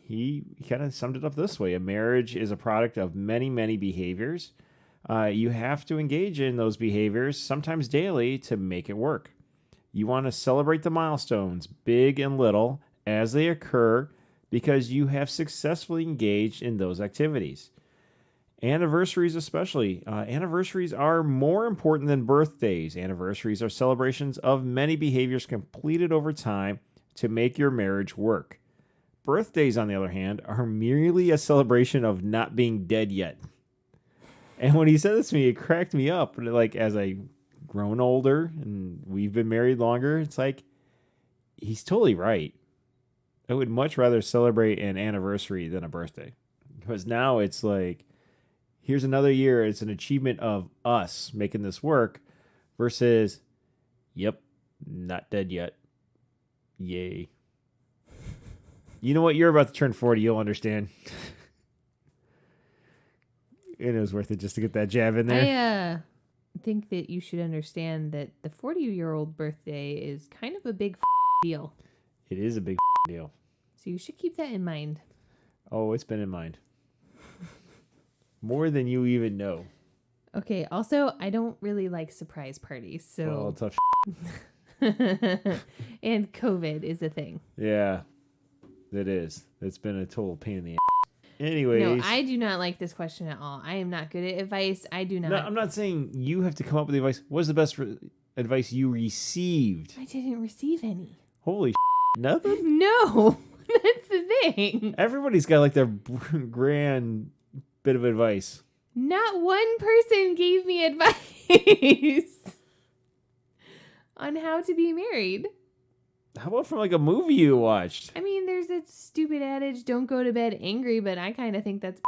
he kind of summed it up this way. A marriage is a product of many, many behaviors. You have to engage in those behaviors, sometimes daily, to make it work. You want to celebrate the milestones, big and little, as they occur because you have successfully engaged in those activities. Anniversaries especially. Anniversaries are more important than birthdays. Anniversaries are celebrations of many behaviors completed over time to make your marriage work. Birthdays, on the other hand, are merely a celebration of not being dead yet. And when he said this to me, it cracked me up. Like, as I grown older and we've been married longer, it's like, he's totally right. I would much rather celebrate an anniversary than a birthday. Because now it's like, here's another year. It's an achievement of us making this work versus, yep, not dead yet. Yay. You know what? You're about to turn 40. You'll understand. It was worth it just to get that jab in there. I think that you should understand that the 40-year-old birthday is kind of a big deal. It is a big deal. So you should keep that in mind. Oh, it's been in mind. More than you even know. Okay. Also, I don't really like surprise parties. So. Well, tough. And COVID is a thing. Yeah. It is. It's been a total pain in the ass. Anyways. No, I do not like this question at all. I am not good at advice. I do not. No, I'm not saying you have to come up with the advice. What's the best advice you received? I didn't receive any. Holy nothing? No. That's the thing. Everybody's got like their grand bit of advice. Not one person gave me advice on how to be married. How about from like a movie you watched? I mean, there's a stupid adage, don't go to bed angry, but I kind of think that's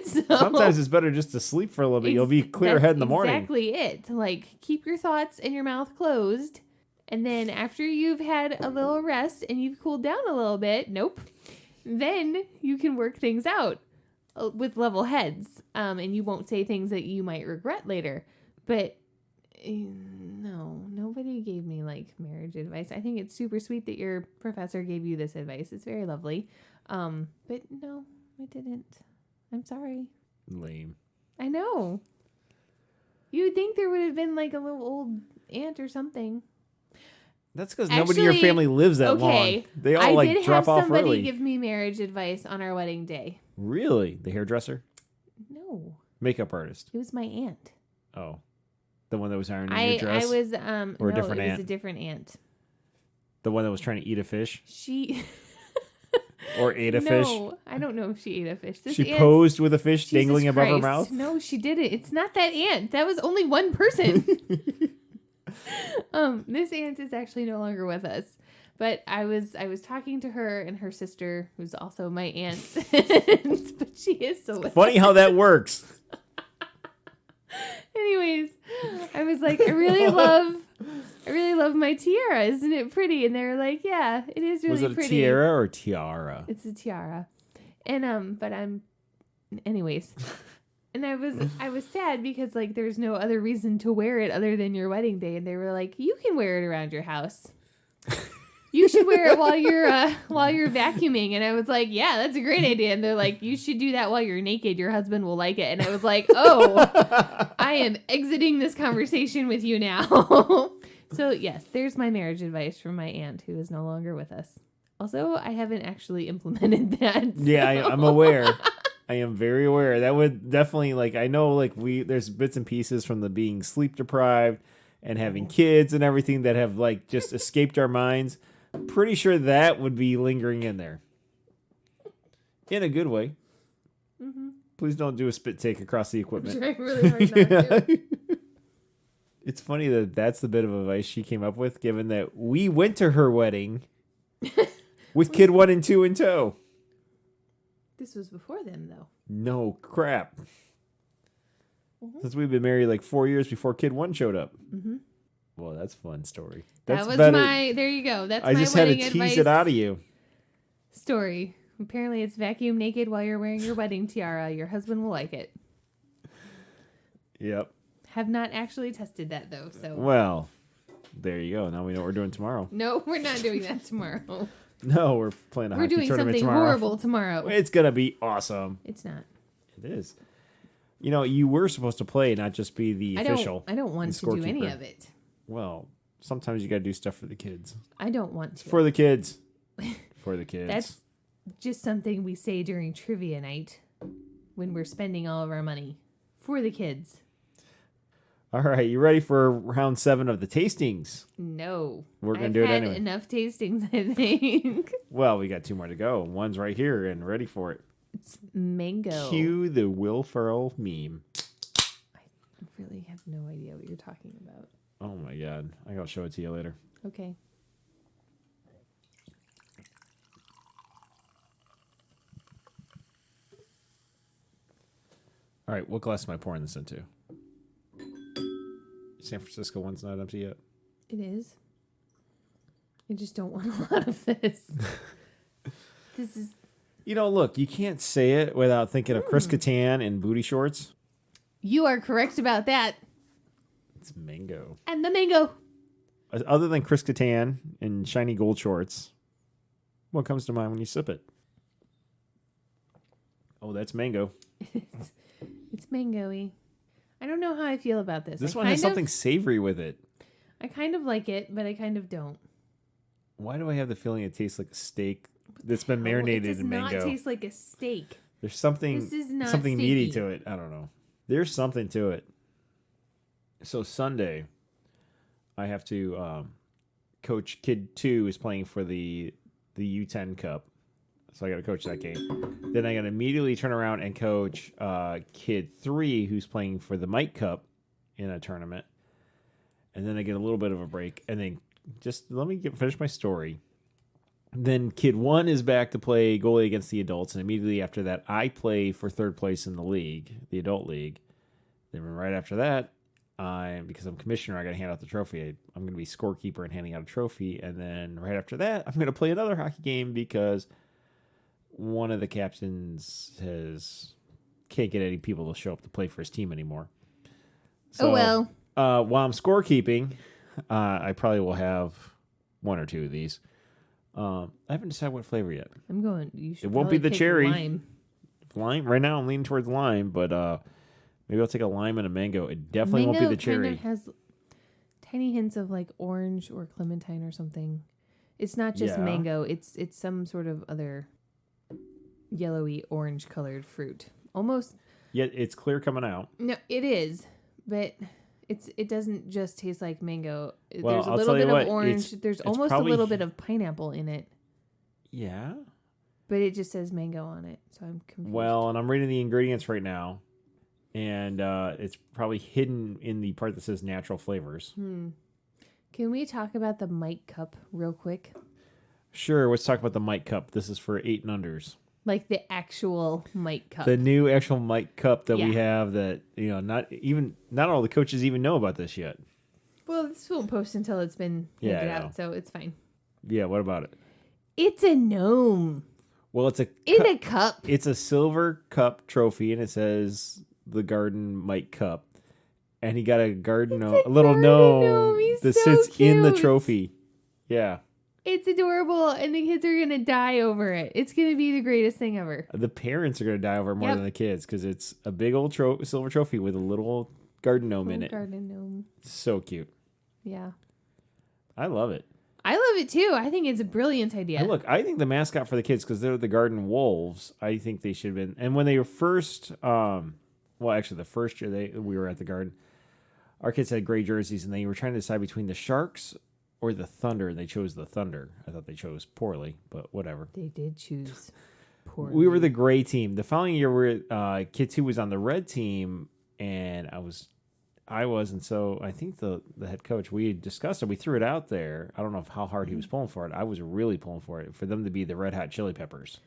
so. Sometimes it's better just to sleep for a little bit. You'll be clear head in the morning. Exactly it. Like, keep your thoughts and your mouth closed. And then after you've had a little rest and you've cooled down a little bit, then you can work things out with level heads. And you won't say things that you might regret later. But no, nobody gave me like marriage advice. I think it's super sweet that your professor gave you this advice. It's very lovely. But no, I didn't. I'm sorry. Lame. I know. You would think there would have been like a little old aunt or something. That's because nobody in your family lives that long. They all like drop off early. I did have somebody give me marriage advice on our wedding day. Really? The hairdresser? No. Makeup artist? It was my aunt. Oh. The one that was ironing your dress? I was, or a different aunt? It was a different aunt. The one that was trying to eat a fish? She... Or ate a fish? No, I don't know if she ate a fish. She posed with a fish dangling above her mouth? No, she didn't. It's not that aunt. That was only one person. This aunt is actually no longer with us. But I was talking to her and her sister, who's also my aunt, but she is so Funny how that works. Anyways, I was like, I really love my tiara. Isn't it pretty? And they were like, yeah, it is really pretty. Was it a tiara or tiara? It's a tiara. And but anyways. And I was sad because like there's no other reason to wear it other than your wedding day. And they were like, you can wear it around your house. You should wear it while you're vacuuming. And I was like, yeah, that's a great idea. And they're like, you should do that while you're naked. Your husband will like it. And I was like, oh, I am exiting this conversation with you now. So yes, there's my marriage advice from my aunt who is no longer with us. Also, I haven't actually implemented that. So. Yeah, I'm aware. I am very aware. That would definitely, like, I know, like, there's bits and pieces from the being sleep deprived and having kids and everything that have, like, just escaped our minds. Pretty sure that would be lingering in there. In a good way. Mm-hmm. Please don't do a spit take across the equipment. I'm trying really hard not to. It's funny that that's the bit of advice she came up with, given that we went to her wedding with kid 1 and 2 in tow. This was before them, though. No crap. Mm-hmm. Since we've been married like 4 years before kid 1 showed up. Mm-hmm. Well, that's a fun story. That's that was better. There you go. That's I my just had to wedding tease it out of you. Story. Apparently, it's vacuum naked while you're wearing your wedding tiara. Your husband will like it. Yep. Have not actually tested that, though. So. Well, there you go. Now we know what we're doing tomorrow. No, we're not doing that tomorrow. No, we're playing a hockey tournament tomorrow. We're doing something horrible tomorrow. It's going to be awesome. It's not. It is. You know, you were supposed to play, not just be the official. I don't want to do any of it. Well, sometimes you got to do stuff for the kids. I don't want to. For the kids. For the kids. That's just something we say during trivia night when we're spending all of our money. For the kids. All right, you ready for round 7 of the tastings? No. We're going to do it anyway. I've had enough tastings, I think. Well, we got 2 more to go. One's right here and ready for it. It's mango. Cue the Will Ferrell meme. I really have no idea what you're talking about. Oh, my God. I got to show it to you later. Okay. All right, what glass am I pouring this into? San Francisco one's not empty yet. It is. I just don't want a lot of this. This is... You know, look, you can't say it without thinking of Chris Kattan and booty shorts. You are correct about that. It's mango. And the mango. Other than Chris Kattan and shiny gold shorts, what comes to mind when you sip it? Oh, that's mango. It's mango-y. I don't know how I feel about this. This one has something savory with it. I kind of like it, but I kind of don't. Why do I have the feeling it tastes like a steak that's been marinated in mango? It does not taste like a steak. There's something meaty to it. I don't know. There's something to it. So Sunday, I have to coach Kid 2 is playing for the U10 Cup. So I got to coach that game. Then I got to immediately turn around and coach Kid 3, who's playing for the Mike Cup in a tournament. And then I get a little bit of a break. And then just let me finish my story. Then Kid 1 is back to play goalie against the adults. And immediately after that, I play for 3rd place in the league, the adult league. Then right after that, because I'm commissioner, I got to hand out the trophy. I'm going to be scorekeeper and handing out a trophy. And then right after that, I'm going to play another hockey game because one of the captains can't get any people to show up to play for his team anymore. So, while I'm scorekeeping, I probably will have 1 or 2 of these. I haven't decided what flavor yet. It won't be the cherry. Lime. Right now I'm leaning towards lime, but maybe I'll take a lime and a mango. It definitely won't be the cherry. Kind of has tiny hints of like orange or clementine or something. It's not just mango. It's some sort of other yellowy orange colored fruit. Almost. Yet it's clear coming out. No, it is, but it doesn't just taste like mango. Well, there's a little bit of orange. There's almost a little bit of pineapple in it. Yeah. But it just says mango on it, so I'm confused. Well, and I'm reading the ingredients right now, and it's probably hidden in the part that says natural flavors. Can we talk about the Mike Cup real quick? Sure, let's talk about the Mike Cup. This is for 8 and unders. Like the actual Mike Cup. The new actual Mike Cup that we Yeah. have that, not all the coaches even know about this yet. Well, this won't post until it's been Yeah, handed I know. out, so it's fine. Yeah, what about it? It's a gnome Well, it's in a cup. It's a silver cup trophy, and it says the Garden Mike Cup. And he got a garden gnome, a little garden gnome gnome. He's that so sits in the cute. trophy. Yeah. It's adorable, and the kids are going to die over it. It's going to be the greatest thing ever. The parents are going to die over it more Yep. than the kids because it's a big old silver trophy with a little garden gnome in it. Garden gnome. So cute. Yeah. I love it. I love it too. I think it's a brilliant idea. And look, I think the mascot for the kids, because they're the garden wolves, I think they should have been. And when they were first, actually the first year we were at the garden, our kids had gray jerseys, and they were trying to decide between the Sharks or the Thunder, and they chose the Thunder. I thought they chose poorly, but whatever. They did choose poorly. We were the gray team. The following year, kid 2 was on the red team, and I was, and so I think the head coach, we had discussed it. We threw it out there. I don't know how hard he was pulling for it. I was really pulling for it, for them to be the Red Hot Chili Peppers.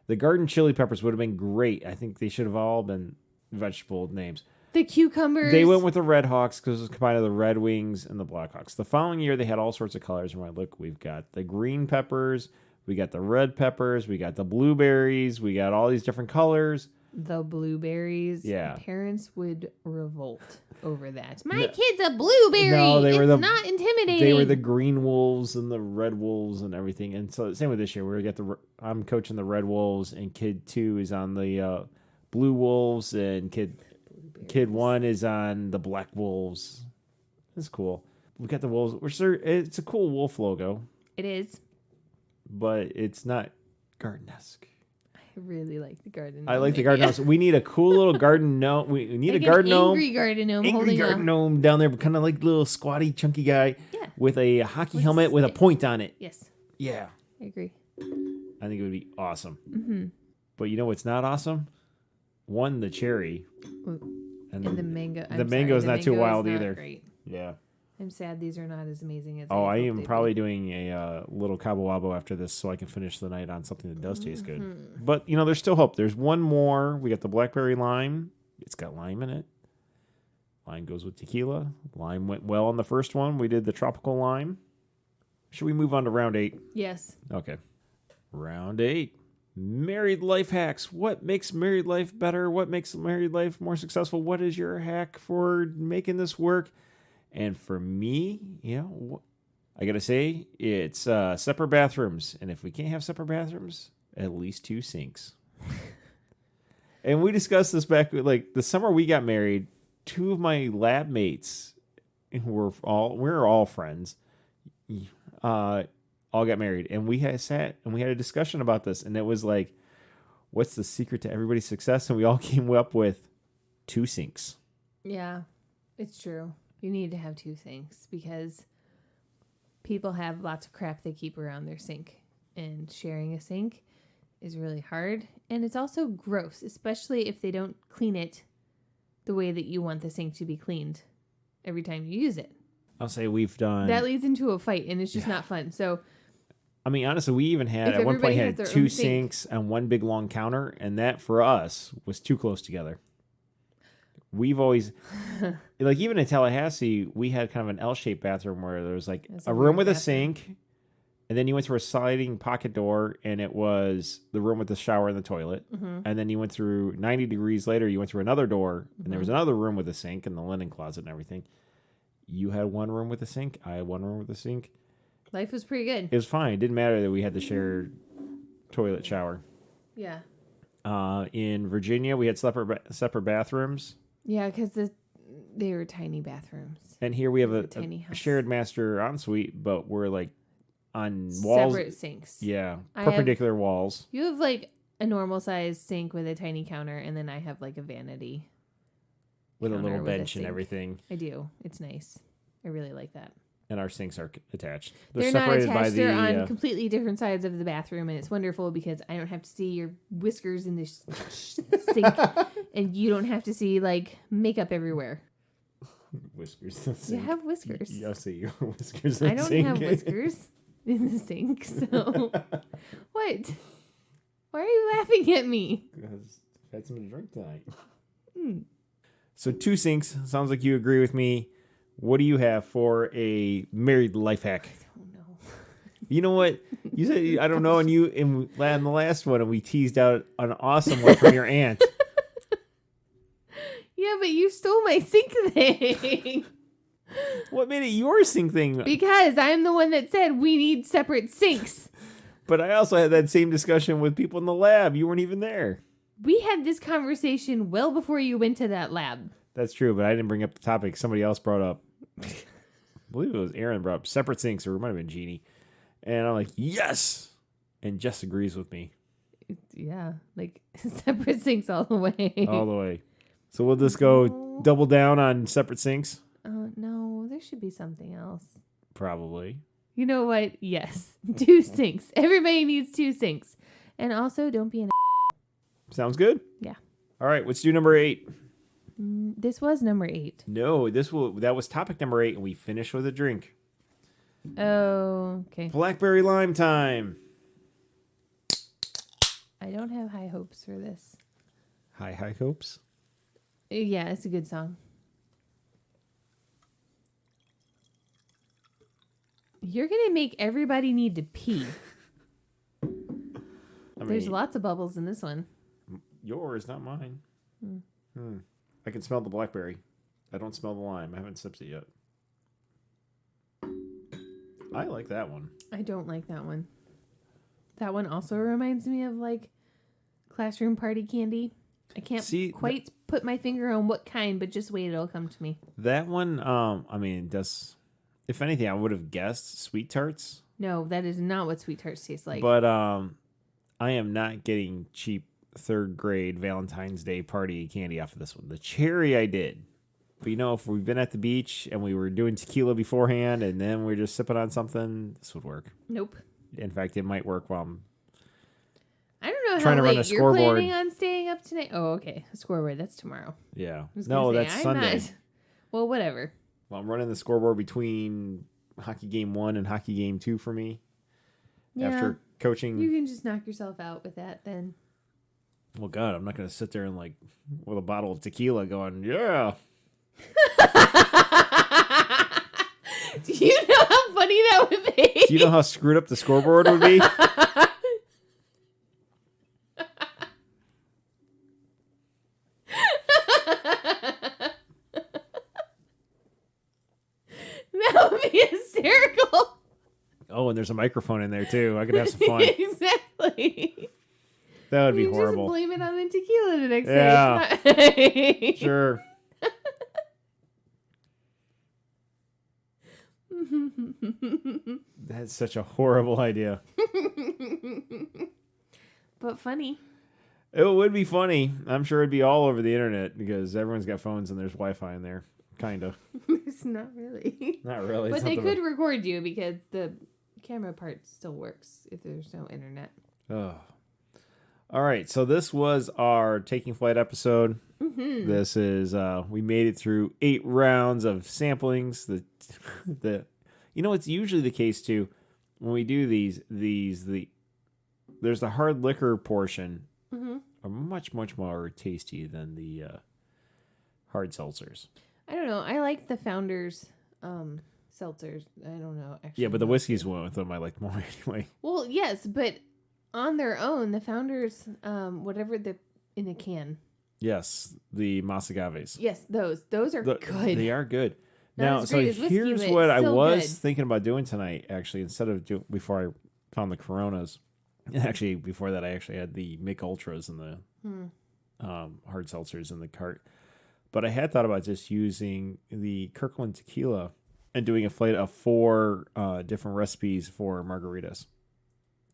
The Garden Chili Peppers would have been great. I think they should have all been vegetable names. The cucumbers. They went with the Red Hawks because it was combined of the Red Wings and the Blackhawks. The following year, they had all sorts of colors. And we're like, look, we've got the green peppers, we got the red peppers, we got the blueberries, we got all these different colors. The blueberries. Yeah. Parents would revolt over that. My kid's a blueberry. No, they were not intimidating. They were the green wolves and the red wolves and everything. And so same with this year. I'm coaching the Red Wolves, and kid 2 is on the blue wolves, and kid 1 is on the black wolves. It's cool. We got the wolves, it's a cool wolf logo, It is. but it's not garden-esque. I really like the garden gnome. I like the garden gnome. So we need a cool little garden gnome. We need Like a garden gnome. Angry garden gnome Angry holding garden gnome down there, kind of like little squatty, chunky guy with a hockey With helmet with a stick. point on it. Yes, Yeah. I agree. I think it would be awesome. Mm-hmm. But you know what's not awesome? One, the cherry. And the mango. The mango is not too wild either. Great. Yeah. I'm sad these are not as amazing as. Oh, I hoped am they'd probably be. doing a little cabo wabo after this so I can finish the night on something that does taste good. Mm-hmm. But, there's still hope. There's one more. We got the blackberry lime. It's got lime in it. Lime goes with tequila. Lime went well on the first one. We did the tropical lime. Should we move on to round 8? Yes. Okay. Round 8. Married life hacks. What makes married life better? What makes married life more successful? What is your hack for making this work? And for me, I got to say, it's separate bathrooms. And if we can't have separate bathrooms, at least 2 sinks. And we discussed this back, like, the summer we got married, 2 of my lab mates, we're all friends, all got married. And we had sat and we had a discussion about this. And it was like, what's the secret to everybody's success? And we all came up with 2 sinks. Yeah, it's true. You need to have 2 sinks because people have lots of crap they keep around their sink, and sharing a sink is really hard. And it's also gross, especially if they don't clean it the way that you want the sink to be cleaned every time you use it. I'll say we've done. That leads into a fight, and it's just not fun. So, I mean, honestly, we even had If at one point everybody has had their 2 own sink. sinks and 1 big long counter, and that for us was too close together. We've always, like, even in Tallahassee, we had kind of an L-shaped bathroom where there was like That's a a room weird with a bathroom. sink, and then you went through a sliding pocket door, and it was the room with the shower and the toilet. Mm-hmm. And then you went through 90 degrees later, you went through another door, and there was another room with a sink and the linen closet and everything. You had 1 room with a sink. I had 1 room with a sink. life was pretty good. It was fine. It didn't matter that we had the shared toilet shower. Yeah. In Virginia, we had separate bathrooms. Yeah, because they were tiny bathrooms. And here we have A tiny a house. shared master ensuite, but we're like on walls. Separate sinks. Yeah, I have- perpendicular walls. You have like a normal sized sink with a tiny counter, and then I have like a vanity. With a counter little with a bench and sink. everything. I do. It's nice. I really like that. And our sinks are attached. They're not separated attached. by They're on the. completely different sides of the bathroom, and it's wonderful because I don't have to see your whiskers in the sink, and you don't have to see like makeup everywhere. Whiskers. You have whiskers. Yeah, I see your whiskers. I don't have whiskers. in the sink. So what? Why are you laughing at me? Because I've had something to drink tonight. Hmm. So 2 sinks. Sounds like you agree with me. What do you have for a married life hack? I don't know. You know what? You said I don't know, and you in the last one, and we teased out an awesome one from your aunt. Yeah, but you stole my sink thing. What made it your sink thing? Because I'm the one that said we need separate sinks. But I also had that same discussion with people in the lab. You weren't even there. We had this conversation well before you went to that lab. That's true, but I didn't bring up the topic. Somebody else brought up. I believe it was Aaron brought up separate sinks, or it might have been Jeannie. And I'm like, yes! And Jess agrees with me. Yeah, like separate sinks all the way. All the way. So we'll just go double down on separate sinks? No, there should be something else. Probably. You know what? Yes. 2 sinks. Everybody needs 2 sinks. And also, don't be an Sounds good? Yeah. All right, let's do number 8. This was number 8. No, that was topic number 8, and we finished with a drink. Oh, okay. Blackberry lime time. I don't have high hopes for this. High hopes. Yeah, it's a good song. You're going to make everybody need to pee. There's lots of bubbles in this one. Yours, not mine. I can smell the blackberry. I don't smell the lime. I haven't sipped it yet. I like that one. I don't like that one. That one also reminds me of like classroom party candy. I can't quite put my finger on what kind, but just wait, it'll come to me. That one, I mean, it does. If anything, I would have guessed sweet tarts. No, that is not what sweet tarts taste like. But I am not getting cheap 3rd grade Valentine's Day party candy off of this one. The cherry I did. But if we've been at the beach and we were doing tequila beforehand and then we're just sipping on something, this would work. Nope. In fact, it might work while I'm I don't know trying how to run late a you're scoreboard. planning on staying up tonight. Oh, okay. A scoreboard. That's tomorrow. Yeah. No, that's Sunday. Not. Well, whatever. Well, I'm running the scoreboard between hockey game 1 and hockey game 2 for me. Yeah. After coaching. You can just knock yourself out with that then. Well, God, I'm not going to sit there and with a bottle of tequila going, yeah. Do you know how funny that would be? Do you know how screwed up the scoreboard would be? That would be hysterical. Oh, and there's a microphone in there, too. I could have some fun. Exactly. That would be You horrible. Just blame it on the tequila the next day. Sure. That's such a horrible idea. But funny. It would be funny. I'm sure it'd be all over the internet because everyone's got phones and there's Wi-Fi in there. Kind of. It's not really. Not really. But they could record you because the camera part still works if there's no internet. Oh. All right. So this was our Taking Flight episode. Mm-hmm. This is, we made it through 8 rounds of samplings. It's usually the case too. When we do there's the hard liquor portion are much, much more tasty than the hard seltzers. I don't know. I like the Founders seltzers. I don't know. Actually, Yeah, but the whiskeys went with them I like more anyway. Well, yes, but on their own, the Founders, whatever in a can. Yes, the Mas Agaves. Yes, those are good. They are good. Not Now, as so great as whiskey, here's but what I still was good. thinking about doing tonight, actually, before I found the Coronas. Actually, before that, I actually had the Mick Ultras and the hard seltzers in the cart. But I had thought about just using the Kirkland tequila and doing a flight of 4 different recipes for margaritas.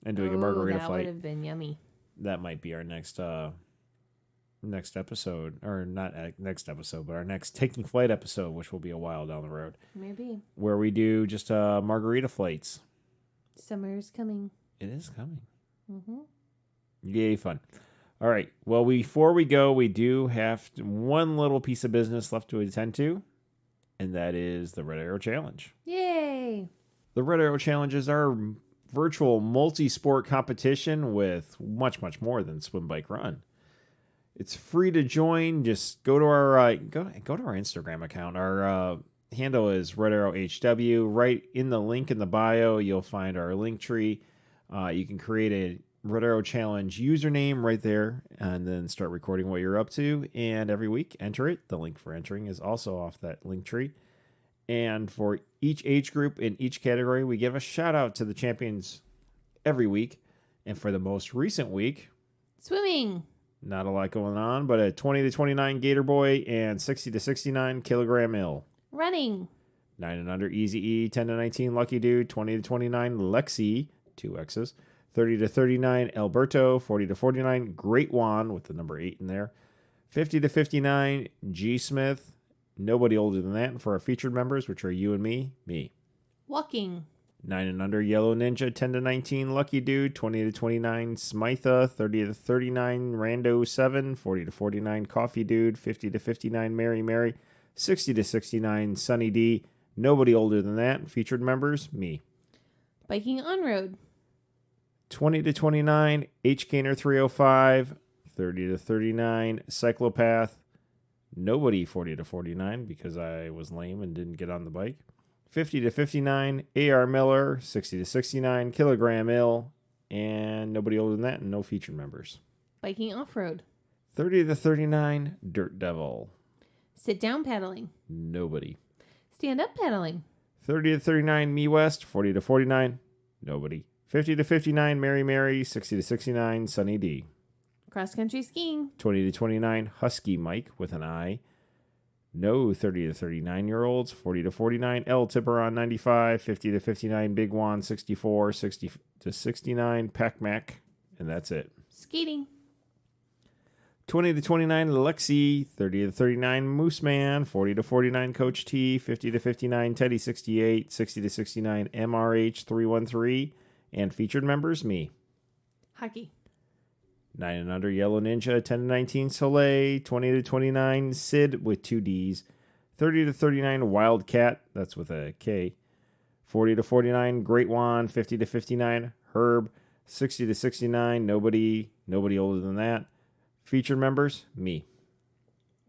And doing a margarita that flight. would have been yummy. That might be our next episode, or not next episode, but our next Taking Flight episode, which will be a while down the road. Maybe. Where we do just margarita flights. Summer is coming. It is coming. Mm-hmm. Yay, fun. All right. Well, before we go, we do have one little piece of business left to attend to, and that is the Red Arrow Challenge. Yay! The Red Arrow Challenge is our virtual multi-sport competition with much, much more than swim, bike, run. It's free to join. Just go to our go to our Instagram account. Our handle is Red Arrow HW. Right in the link in the bio, you'll find our link tree. You can create a Red Arrow Challenge username right there and then start recording what you're up to. And every week, enter it. The link for entering is also off that link tree. And for each age group in each category, we give a shout out to the champions every week. And for the most recent week, Swimming. not a lot going on, but a 20 to 29 Gator Boy and 60 to 69 Kilogram Ill. Running. 9 and under Easy E, 10 to 19 Lucky Dude, 20 to 29 Lexi, 2 X's, 30 to 39 Alberto, 40 to 49 Great Juan with the number 8 in there, 50 to 59 G Smith, nobody older than that. And for our featured members, which are you and me. Walking. 9 and under Yellow Ninja, 10 to 19 Lucky Dude, 20 to 29 Smitha, 30 to 39 Rando 7, 40 to 49 Coffee Dude, 50 to 59 Mary, 60 to 69 Sunny D, nobody older than that. Featured members, me. Biking on road. 20 to 29 H Gainer 305, 30 to 39 Cyclopath, nobody 40 to 49 because I was lame and didn't get on the bike. 50 to 59 AR Miller, 60 to 69 Kilogram Ill, and nobody older than that, and no featured members. Biking off road. 30 to 39 Dirt Devil, Sit down paddling. nobody. Stand up paddling. 30 to 39 Me West, 40 to 49 nobody. 50 to 59 Mary, 60 to 69 Sunny D. Cross country skiing. 20 to 29 Husky Mike with an I. No 30 to 39-year-olds. 40 to 49 L Tipper on 95. 50 to 59 Big Juan 64. 60 to 69 Pac Mac. And that's it. Skating. 20 to 29 Lexi. 30 to 39 Moose Man. 40 to 49 Coach T. 50 to 59 Teddy 68. 60 to 69 MRH 313. And featured members, me. Hockey. 9 and under Yellow Ninja, 10 to 19 Soleil, 20 to 29 Sid with 2 D's, 30 to 39 Wildcat, that's with a K, 40 to 49 Great Juan, 50 to 59 Herb, 60 to 69 nobody older than that. Featured members, me.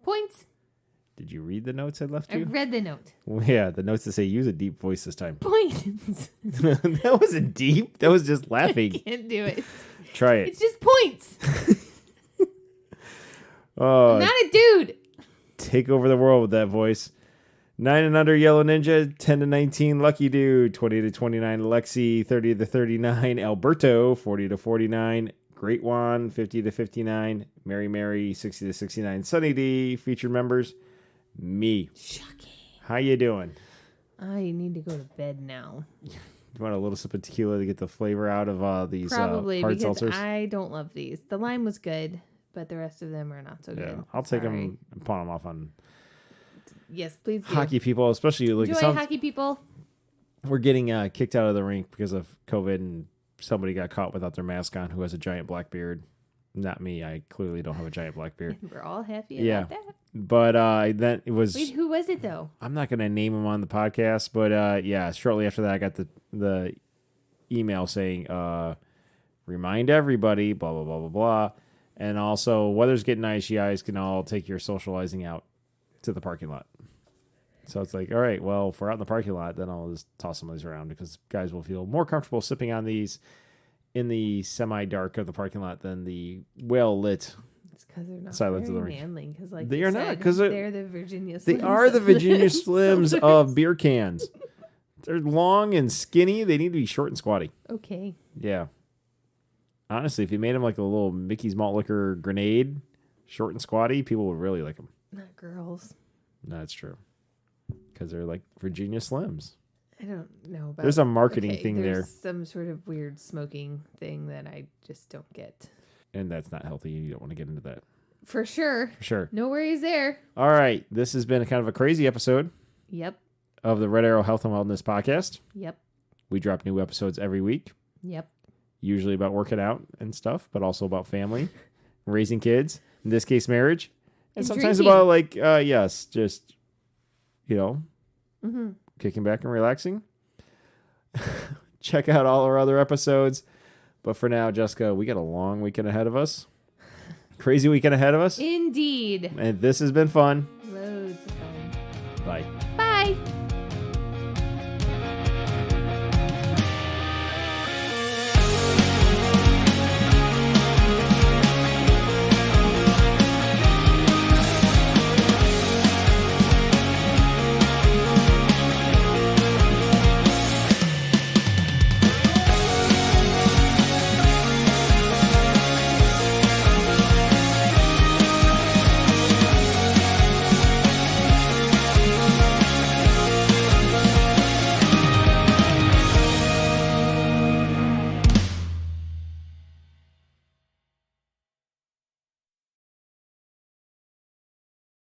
Points. Did you read the notes I left I you? read the note. Well, yeah, the notes that say use a deep voice this time. Points. That wasn't deep. That was just laughing. I can't do it. Try it. It's just points. I'm not a dude. Take over the world with that voice. 9 and under Yellow Ninja, 10 to 19 Lucky Dude, 20 to 29 Lexi, 30 to 39 Alberto, 40 to 49 Great Juan, 50 to 59 Mary, 60 to 69 Sunny D. Featured members, me. Shocking. How you doing? I need to go to bed now. You want a little sip of tequila to get the flavor out of these Probably hard because seltzers? I don't love these. The lime was good, but the rest of them are not so Yeah, good. I'll take Sorry. them and pawn them off on Yes, please do. hockey people, especially like Enjoy hockey people. we're getting kicked out of the rink because of COVID, and somebody got caught without their mask on who has a giant black beard. Not me. I clearly don't have a giant black beard. We're all happy Yeah. about that. But then it was. Wait, who was it though? I'm not going to name him on the podcast, but yeah, shortly after that, I got the email saying, remind everybody, blah, blah, blah, blah, blah. And also, weather's getting nice. You guys can all take your socializing out to the parking lot. So it's like, all right, well, if we're out in the parking lot, then I'll just toss some of these around because guys will feel more comfortable sipping on these in the semi-dark of the parking lot than the well-lit. It's because they're not Silence of very the Ring. manly. Because like They you are not, said, 'cause they're the Virginia Slims. They are the of Virginia Slims seltzers. of beer cans. They're long and skinny. They need to be short and squatty. Okay. Yeah. Honestly, if you made them like a little Mickey's Malt Liquor grenade, short and squatty, people would really like them. Not girls. No, that's true. Because they're like Virginia Slims. I don't know about. There's a marketing thing there's there. some sort of weird smoking thing that I just don't get. And that's not healthy. You don't want to get into that. For sure. For sure. No worries there. All right. This has been a kind of a crazy episode Yep. of the Red Arrow Health and Wellness Podcast. Yep. We drop new episodes every week, Yep. usually about working out and stuff, but also about family, raising kids, in this case, marriage. And sometimes drinking. about like, yes, just, you know, Mm-hmm. kicking back and relaxing. check out all our other episodes. But for now, Jessica, we got a long weekend ahead of us. Crazy weekend ahead of us. Indeed. And this has been fun. Loads of fun. Bye. Bye.